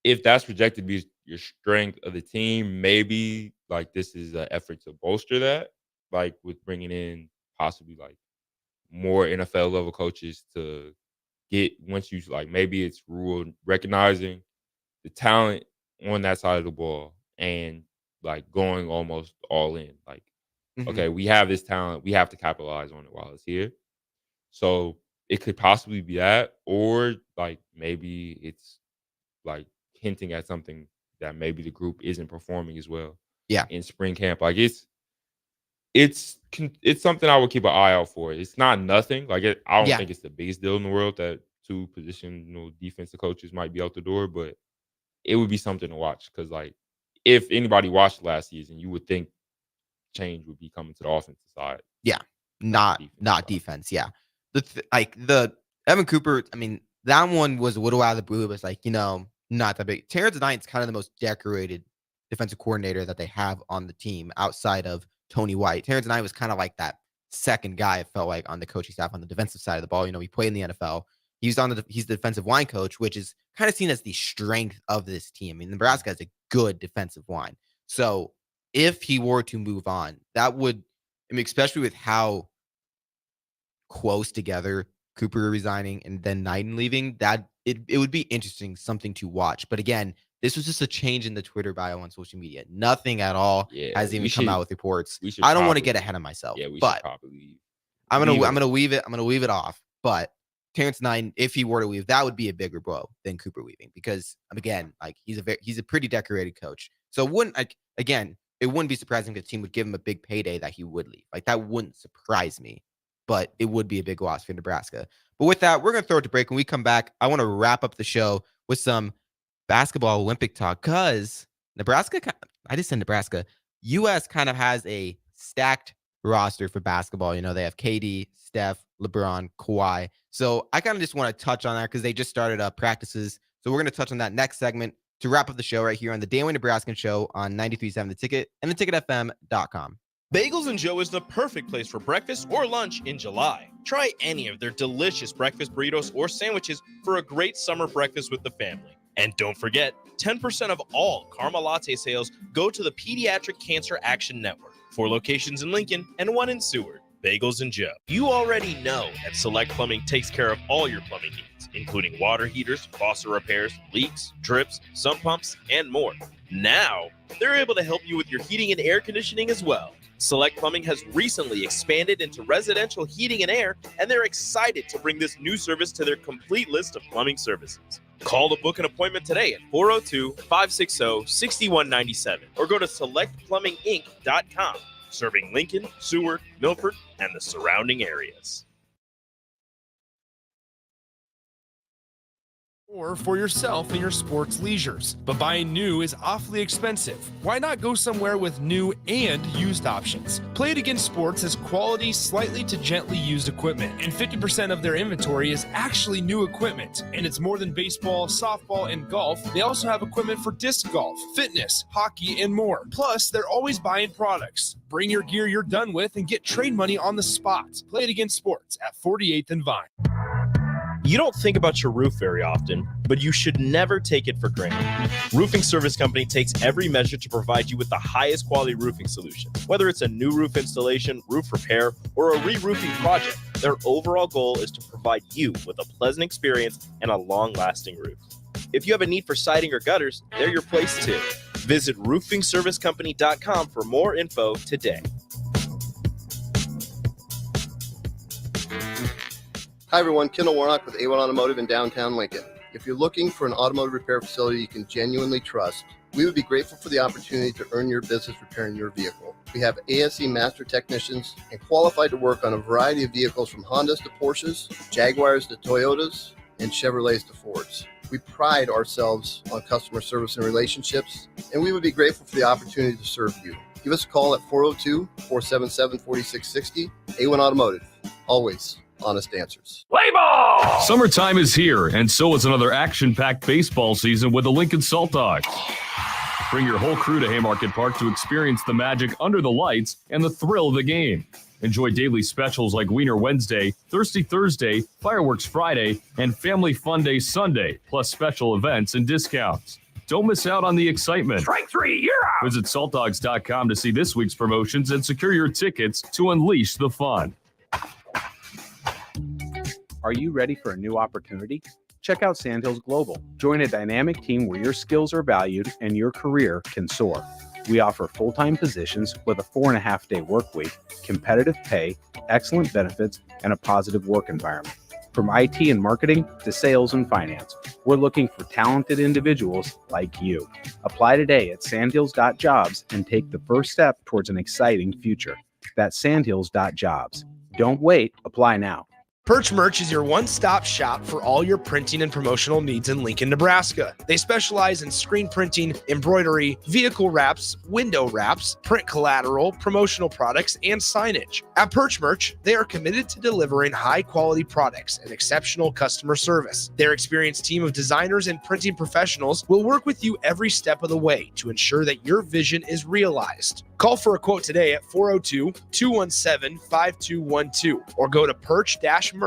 if that's projected to be your strength of the team, maybe like this is an effort to bolster that, like with bringing in possibly like more NFL level coaches to get once you like maybe it's rule recognizing the talent on that side of the ball and like going almost all in. Like, Mhm. okay, we have this talent, we have to capitalize on it while it's here. So it could possibly be that, or like maybe it's like hinting at something that maybe the group isn't performing as well. Yeah. In spring camp, like it's something I would keep an eye out for. It's not nothing. Like I don't Yeah. think it's the biggest deal in the world that 2 positional defensive coaches might be out the door, but it would be something to watch because like if anybody watched last season, you would think change would be coming to the offensive side. Yeah, not defense. Yeah, the Evan Cooper. I mean, that one was a little out of the blue. It was like, not that big. Terrence Knight's kind of the most decorated defensive coordinator that they have on the team outside of Tony White. Terrence Knight was kind of like that second guy. It felt like on the coaching staff on the defensive side of the ball. He played in the NFL. He's the defensive line coach, which is kind of seen as the strength of this team. I mean, Nebraska has a good defensive line. So if he were to move on, that would, I mean, especially with how close together Cooper resigning and then Knight leaving, that it would be interesting, something to watch. But again, this was just a change in the Twitter bio on social media. Nothing at all has even come out with reports. I don't want to get ahead of myself. Yeah, we should probably I'm gonna leave it. I'm gonna leave it off. But Terrence Knight, if he were to leave, that would be a bigger blow than Cooper leaving because again, like he's a pretty decorated coach. So it wouldn't be surprising if the team would give him a big payday that he would leave. Like that wouldn't surprise me, but it would be a big loss for Nebraska. But with that, we're gonna throw it to break. When we come back, I want to wrap up the show with some basketball Olympic talk because Nebraska. I just said Nebraska. U.S. kind of has a stacked roster for basketball. They have KD, Steph, LeBron, Kawhi. So I kind of just want to touch on that because they just started practices. So we're going to touch on that next segment to wrap up the show right here on the Daily Nebraskan Show on 93.7 The Ticket and theticketfm.com. Bagels and Joe is the perfect place for breakfast or lunch in July. Try any of their delicious breakfast burritos or sandwiches for a great summer breakfast with the family. And don't forget, 10% of all Karma Latte sales go to the Pediatric Cancer Action Network. 4 locations in Lincoln and 1 in Seward. Bagels and Joe. You already know that Select Plumbing takes care of all your plumbing needs, including water heaters, faucet repairs, leaks, drips, sump pumps, and more. Now, they're able to help you with your heating and air conditioning as well. Select Plumbing has recently expanded into residential heating and air, and they're excited to bring this new service to their complete list of plumbing services. Call to book an appointment today at 402-560-6197 or go to selectplumbinginc.com, serving Lincoln, Seward, Milford, and the surrounding areas. Or for yourself and your sports leisures. But buying new is awfully expensive. Why not go somewhere with new and used options? Play It Again Sports has quality, slightly to gently used equipment, and 50% of their inventory is actually new equipment. And it's more than baseball, softball, and golf. They also have equipment for disc golf, fitness, hockey, and more. Plus, they're always buying products. Bring your gear you're done with and get trade money on the spot. Play It Again Sports at 48th and Vine. You don't think about your roof very often, but you should never take it for granted. Roofing Service Company takes every measure to provide you with the highest quality roofing solution. Whether it's a new roof installation, roof repair, or a re-roofing project, their overall goal is to provide you with a pleasant experience and a long-lasting roof. If you have a need for siding or gutters, they're your place too. Visit roofingservicecompany.com for more info today. Hi everyone, Kendall Warnock with A1 Automotive in downtown Lincoln. If you're looking for an automotive repair facility you can genuinely trust, we would be grateful for the opportunity to earn your business repairing your vehicle. We have ASE master technicians and qualified to work on a variety of vehicles from Hondas to Porsches, Jaguars to Toyotas, and Chevrolets to Fords. We pride ourselves on customer service and relationships, and we would be grateful for the opportunity to serve you. Give us a call at 402-477-4660. A1 Automotive. Always honest answers. Play ball! Summertime is here, and so is another action-packed baseball season with the Lincoln Salt Dogs. Bring your whole crew to Haymarket Park to experience the magic under the lights and the thrill of the game. Enjoy daily specials like Wiener Wednesday, Thirsty Thursday, Fireworks Friday, and Family Fun Day Sunday, plus special events and discounts. Don't miss out on the excitement. Strike three, you're out! Visit saltdogs.com to see this week's promotions and secure your tickets to unleash the fun. Are you ready for a new opportunity? Check out Sandhills Global. Join a dynamic team where your skills are valued and your career can soar. We offer full-time positions with a 4.5-day work week, competitive pay, excellent benefits, and a positive work environment. From IT and marketing to sales and finance, we're looking for talented individuals like you. Apply today at sandhills.jobs and take the first step towards an exciting future. That's sandhills.jobs. Don't wait, apply now. Perch Merch is your one-stop shop for all your printing and promotional needs in Lincoln, Nebraska. They specialize in screen printing, embroidery, vehicle wraps, window wraps, print collateral, promotional products, and signage. At Perch Merch, they are committed to delivering high-quality products and exceptional customer service. Their experienced team of designers and printing professionals will work with you every step of the way to ensure that your vision is realized. Call for a quote today at 402-217-5212 or go to perch-merch.com.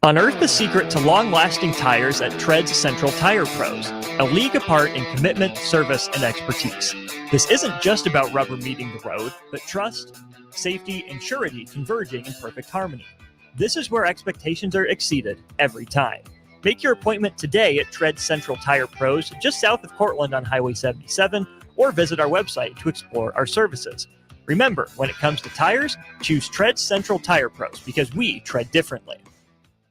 Unearth the secret to long-lasting tires at Tread's Central Tire Pros, a league apart in commitment, service, and expertise. This isn't just about rubber meeting the road, but trust, safety, and surety converging in perfect harmony. This is where expectations are exceeded every time. Make your appointment today at Tread's Central Tire Pros, just south of Cortland on Highway 77, or visit our website to explore our services. Remember, when it comes to tires, choose Tread Central Tire Pros because we tread differently.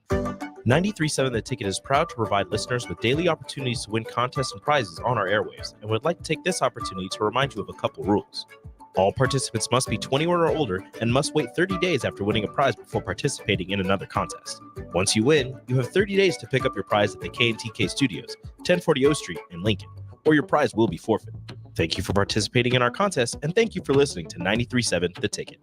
93.7 The Ticket is proud to provide listeners with daily opportunities to win contests and prizes on our airwaves, and would like to take this opportunity to remind you of a couple rules. All participants must be 21 or older and must wait 30 days after winning a prize before participating in another contest. Once you win, you have 30 days to pick up your prize at the K&TK Studios, 1040 O Street in Lincoln, or your prize will be forfeited. Thank you for participating in our contest, and thank you for listening to 93.7 The Ticket.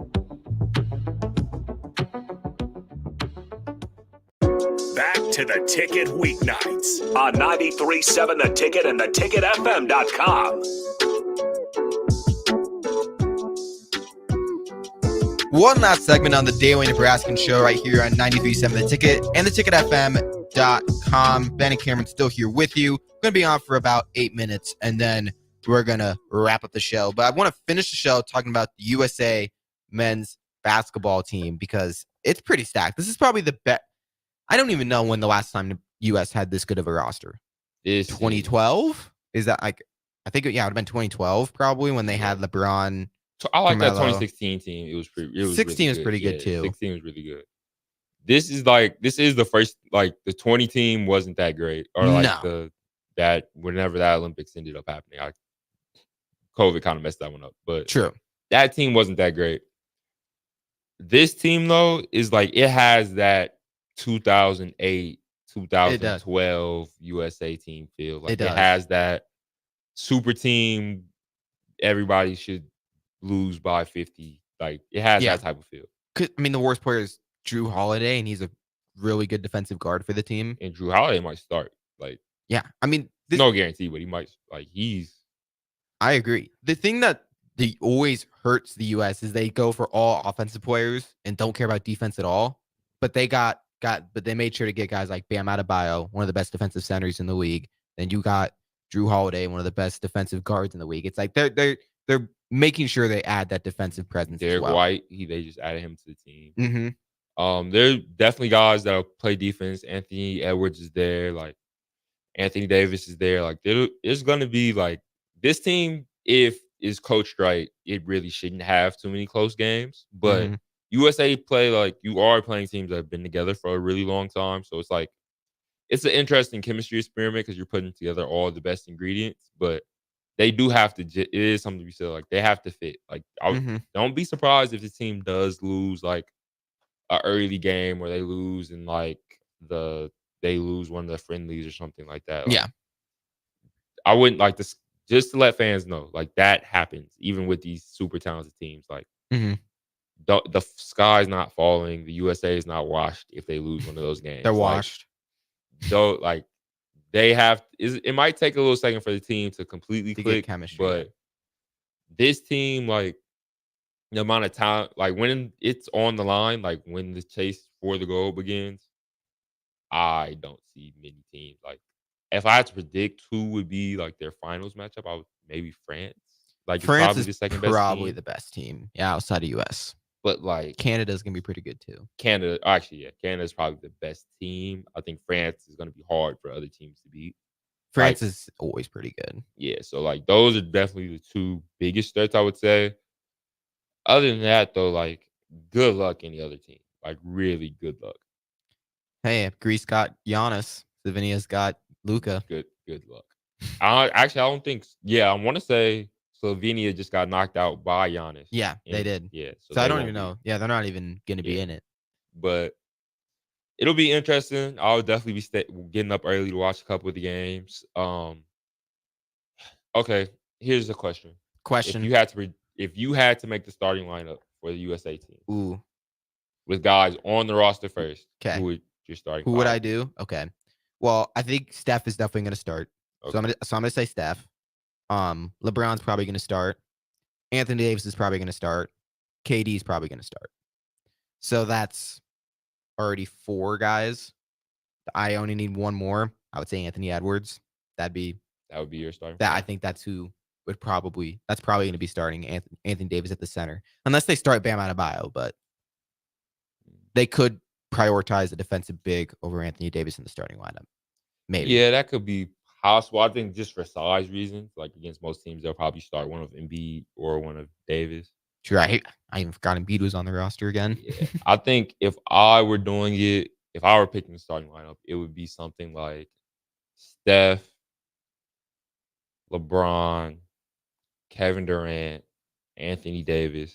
Back to The Ticket weeknights on 93.7 The Ticket and theticketfm.com. One last segment on the Daily Nebraskan show right here on 93.7 The Ticket and theticketfm.com. Ben and Cameron still here with you. Going to be on for about 8 minutes, and then we're going to wrap up the show. But I want to finish the show talking about the USA men's basketball team because it's pretty stacked. This is probably the best. I don't even know when the last time the U.S. had this good of a roster. 2012? Is that like, I think, yeah, it would have been 2012 probably when they had LeBron. So I like that Carmelo. 2016 team. It was 16 was really pretty good too. 16 was really good. This is the first, like, the 20 team wasn't that great. Or like that whenever that Olympics ended up happening. COVID kind of messed that one up. But true. That team wasn't that great. This team, though, is like, it has that 2008, 2012 USA team feel. Like, it has that super team, everybody should lose by 50. Like, it has that type of feel. I mean, the worst player is Drew Holiday, and he's a really good defensive guard for the team. And Drew Holiday might start. Like, yeah, I mean, no guarantee, but he might. Like, I agree. The thing that always hurts the U.S. is they go for all offensive players and don't care about defense at all. But they but they made sure to get guys like Bam Adebayo, one of the best defensive centers in the league. Then you got Drew Holiday, one of the best defensive guards in the league. It's like they're making sure they add that defensive presence. Derek White, they just added him to the team. Mm-hmm. There are definitely guys that'll play defense. Anthony Edwards is there. Like, Anthony Davis is there. Like, there's going to be, like, this team, if is coached right, it really shouldn't have too many close games. But USA play, like, you are playing teams that have been together for a really long time. So it's like, it's an interesting chemistry experiment because you're putting together all the best ingredients. But they do have to, it is something to be said, like, they have to fit. Like, don't be surprised if the team does lose, like, an early game where they lose in, like, they lose one of the friendlies or something like that. Like, yeah. I wouldn't like to just to let fans know, like that happens even with these super talented teams. Like Mhm. the sky's not falling. The USA is not washed if they lose one of those games. They're Like, washed. though, like they have. It might take a little second for the team to completely To get click, chemistry, but this team, like the amount of talent, like when it's on the line, like when the chase for the goal begins, I don't see many teams. Like if I had to predict who would be like their finals matchup, I would maybe France. Like it's France probably is the second best probably team. the best team, yeah, outside of US. But like Canada's gonna be pretty good too. Canada, actually, yeah, Canada's probably the best team. I think France is going to be hard for other teams to beat. France Like, is always pretty good. yeah, so like those are definitely the two biggest threats, I would say. Other than that, though, like good luck any other team. Like really good luck. Hey, if Greece got Giannis, Slovenia's got Luka. Good luck. I don't think. Yeah, I want to say Slovenia just got knocked out by Giannis. Yeah, they And, did. Yeah, So I they don't won't even be. know. Yeah, they're not even gonna be Yeah. in it. But it'll be interesting. I'll definitely be getting up early to watch a couple of the games. Okay, here's the question. Question. If you had to make the starting lineup for the USA team, Ooh, with guys on the roster first, 'kay. who would your starting? Who would five I do? Okay. Well, I think Steph is definitely gonna start. So I'm gonna say Steph. LeBron's probably gonna start. Anthony Davis is probably gonna start. KD is probably gonna start. So that's already 4 guys. I only need one more. I would say Anthony Edwards. That would be your starting. I think that's who would probably going to be starting Anthony Davis at the center, unless they start Bam Adebayo. But they could prioritize a defensive big over Anthony Davis in the starting lineup. Maybe. Yeah, that could be possible. I think just for size reasons, like against most teams, they'll probably start one of Embiid or one of Davis. Sure. I even forgot Embiid was on the roster again. Yeah, I think if I were doing it, if I were picking the starting lineup, it would be something like Steph, LeBron, Kevin Durant, Anthony Davis,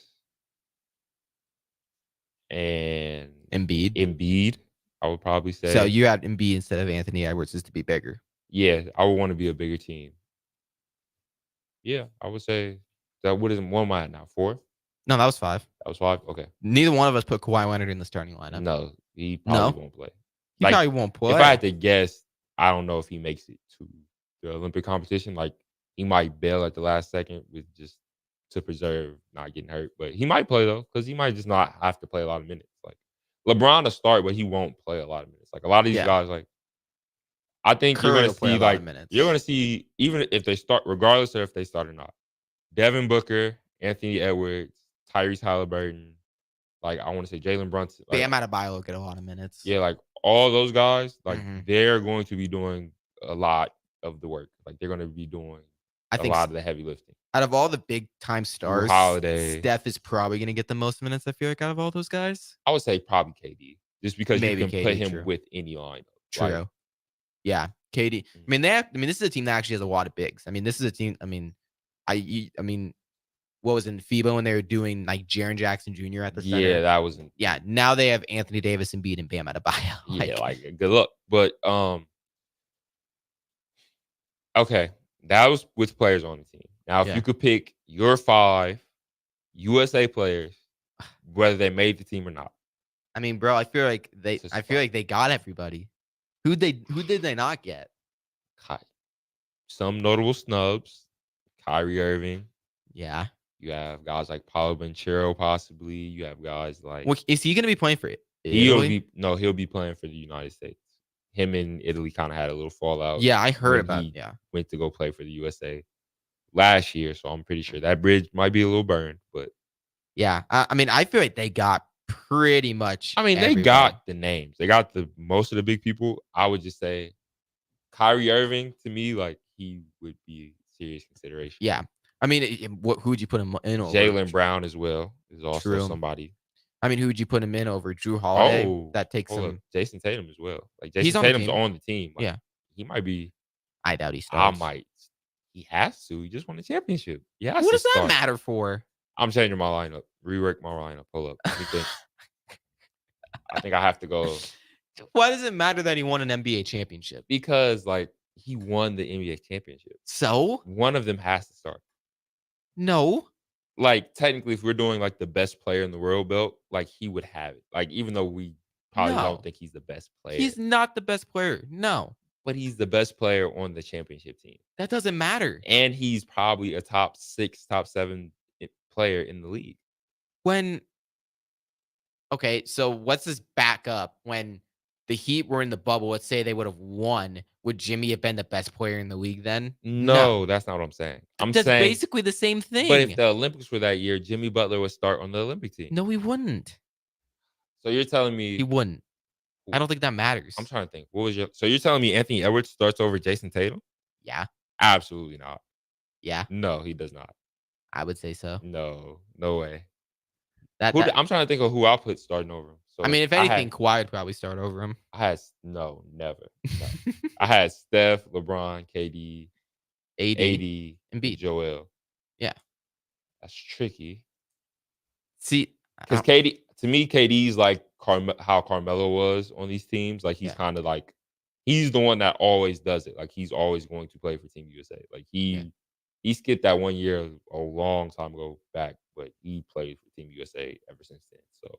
and Embiid. I would probably say. So you had Embiid instead of Anthony Edwards just to be bigger. Yeah, I would want to be a bigger team. Yeah, I would say that. What am I at now? 4? No, that was 5. That was 5. Okay. Neither one of us put Kawhi Leonard in the starting lineup. No, he probably won't play. He probably won't play. If I had to guess, I don't know if he makes it to the Olympic competition. Like he might bail at the last second with just to preserve not getting hurt. But he might play though, because he might just not have to play a lot of minutes. Like LeBron to start, but he won't play a lot of minutes. Like a lot of these guys, like I think Curry you're will gonna play see a lot of like minutes. you're gonna see even if they start, regardless of if they start or not. Devin Booker, Anthony Edwards, Tyrese Halliburton, like I want to say Jalen Brunson. Like, Bam Adebayo will get a lot of minutes. yeah, like all those guys, like Mhm. they're going to be doing a lot of the work. Like they're going to be doing I a think lot of the heavy lifting. Out of all the big time stars, Holiday. Steph is probably going to get the most minutes, I feel like, out of all those guys. I would say probably KD, just because Maybe you can KD, put him true. with any lineup. True. Like, Yeah. KD. I mean, this is a team that actually has a lot of bigs. I mean, this is a team. I mean, what was it in FIBA when they were doing like Jaren Jackson Jr. at the center? yeah, that was Yeah. Now they have Anthony Davis and Embiid and Bam Adebayo. yeah, like good luck. But okay, that was with players on the team. Now, if Yeah. you could pick your 5 USA players, whether they made the team or not, I mean, bro, I feel like they got everybody. Who did they not get? some notable snubs, Kyrie Irving. Yeah. You have guys like Paulo Banchero, possibly. You have guys like Well, is he going to be playing for it? he'll be playing for the United States. Him and Italy kind of had a little fallout. Yeah, I heard when about he yeah. went to go play for the USA last year, so I'm pretty sure that bridge might be a little burned. But Yeah. I mean, I feel like they got pretty much I mean, they everybody. got the names. They got the most of the big people. I would just say Kyrie Irving, to me, like he would be a serious consideration. Yeah. I mean, who would you put him in over? Jaylen Brown as well is also True. somebody. I mean, who would you put him in over? Drew Holiday? Oh, that takes hold him. up. Jason Tatum as well. Like He's Jason on the Tatum's team. on the team. Like, Yeah. he might be. I doubt he starts. He has to. He just won a championship. Yeah. What does that matter for? I'm changing my lineup. Rework my lineup. Hold up. Let me think. I think I have to go Why does it matter that he won an NBA championship? because like He won the NBA championship. So one of them has to start. No. Like, technically, if we're doing like the best player in the world belt, like he would have it. Like, even though we probably No. don't think he's the best player. He's not the best player. No. But he's the best player on the championship team. That doesn't matter. And he's probably a top 6, top 7 player in the league. Okay, so what's this back up when the Heat were in the bubble? Let's say they would have won. Would Jimmy have been the best player in the league then? No, that's not what I'm saying. I'm That's saying basically the same thing. But if the Olympics were that year, Jimmy Butler would start on the Olympic team. No, he wouldn't. So you're telling me He wouldn't. I don't think that matters. I'm trying to think. So you're telling me Anthony Edwards starts over Jason Tatum? Yeah. Absolutely not. Yeah. No, he does not. I would say so. No way. I'm I'm trying to think of who I'll put starting over him. So I mean, if anything, Kawhi would probably start over him. Never. No. I had Steph, LeBron, KD, AD, Embiid, Joel. Yeah. That's tricky. See, because KD, to me, KD's like how Carmelo was on these teams. Like he's kind of like he's the one that always does it. Like he's always going to play for Team USA. Like he skipped that 1 year a long time ago back, but he played for Team USA ever since then. So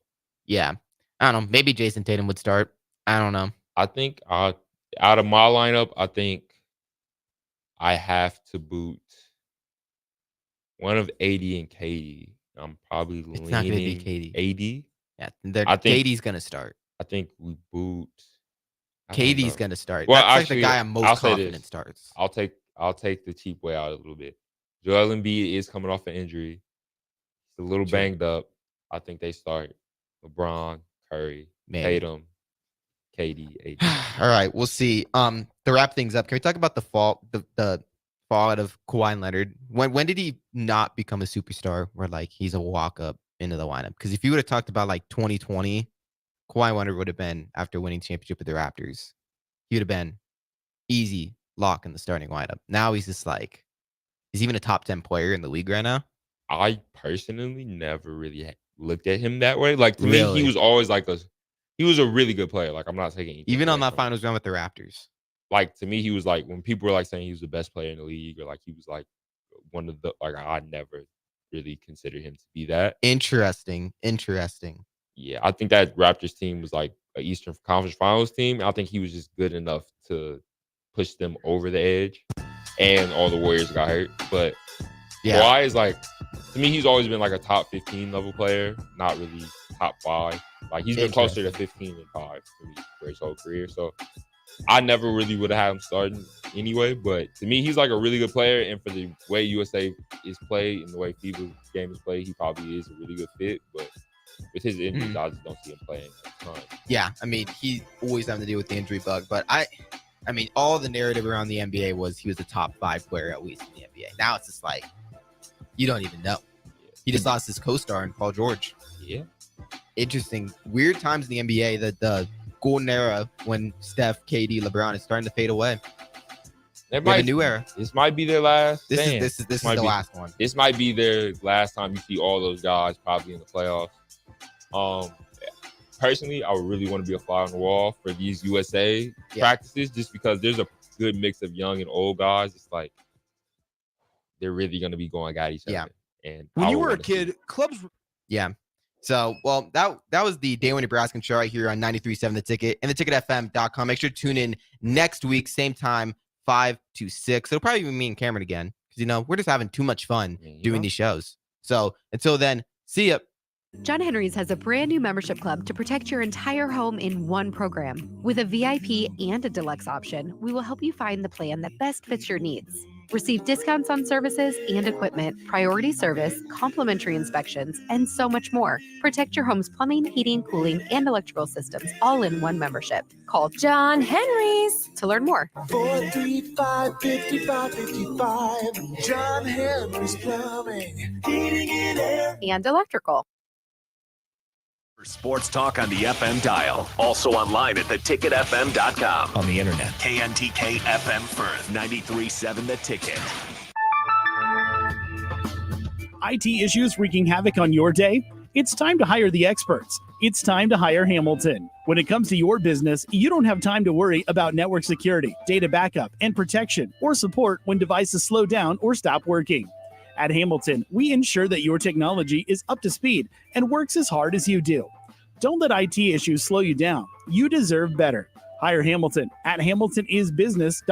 yeah, I don't know. Maybe Jason Tatum would start. I don't know. I think out of my lineup, I think I have to boot one of AD and KD. I'm probably It's not going to be leaning AD. Yeah, I think KD's going to start. I think we boot. KD's going to start. Well, That's actually, like the guy I'm most confident starts. I'll take the cheap way out a little bit. Joel Embiid is coming off an injury. He's a little banged up. I think they start LeBron, Curry, Tatum, KD, AD. All right, we'll see. To wrap things up, can we talk about the fallout of Kawhi Leonard? When did he not become a superstar where like he's a walk up into the lineup? Because if you would have talked about like 2020, Kawhi Leonard would have been, after winning championship with the Raptors, he would have been easy lock in the starting lineup. Now he's just like, he's even a top 10 player in the league right now. I personally never really looked at him that way. Like to me, he was always like he was a really good player. Like I'm not taking anything even on that finals run with the Raptors. Like to me, he was like when people were like saying he was the best player in the league, or like he was like one of the I never really considered him to be that. Interesting. Yeah, I think that Raptors team was like an Eastern Conference Finals team. I think he was just good enough to push them over the edge, and all the Warriors got hurt. But Kawhi is like, to me, he's always been like a top 15 level player, not really top 5. Like he's been closer to 15 than 5 for his whole career. So I never really would have had him starting anyway. But to me, he's like a really good player, and for the way USA is played and the way FIBA game is played, he probably is a really good fit. But with his injuries, I just don't see him playing a ton. Yeah, I mean, he always having to deal with the injury bug. But I mean, all the narrative around the NBA was he was a top 5 player at least in the NBA. Now it's just like, you don't even know. He just lost his co-star in Paul George. Yeah. Interesting. Weird times in the NBA that the golden era when Steph, KD, LeBron is starting to fade away. There might a new era. This might be their last. This is the last one. This might be their last time you see all those guys probably in the playoffs. Personally, I would really want to be a fly on the wall for these USA practices, just because there's a good mix of young and old guys. It's like they're really going to be going at each other. And when you were a kid, clubs. Yeah. So, well, that was the Daily Nebraskan show right here on 93.7 The Ticket and theticketfm.com. Make sure to tune in next week, same time, 5 to 6. It'll probably be me and Cameron again because, we're just having too much fun doing these shows. So, until then, see ya. John Henry's has a brand new membership club to protect your entire home in one program. With a VIP and a deluxe option, we will help you find the plan that best fits your needs. Receive discounts on services and equipment, priority service, complimentary inspections, and so much more. Protect your home's plumbing, heating, cooling, and electrical systems all in one membership. Call John Henry's to learn more. 435-5555. John Henry's Plumbing, Heating and Air. And electrical. For sports talk on the FM dial. Also online at theticketfm.com. On the internet. KNTK FM Firth. 93.7 The Ticket. IT issues wreaking havoc on your day? It's time to hire the experts. It's time to hire Hamilton. When it comes to your business, you don't have time to worry about network security, data backup, and protection, or support when devices slow down or stop working. At Hamilton, we ensure that your technology is up to speed and works as hard as you do. Don't let IT issues slow you down. You deserve better. Hire Hamilton at hamiltonisbusiness.com.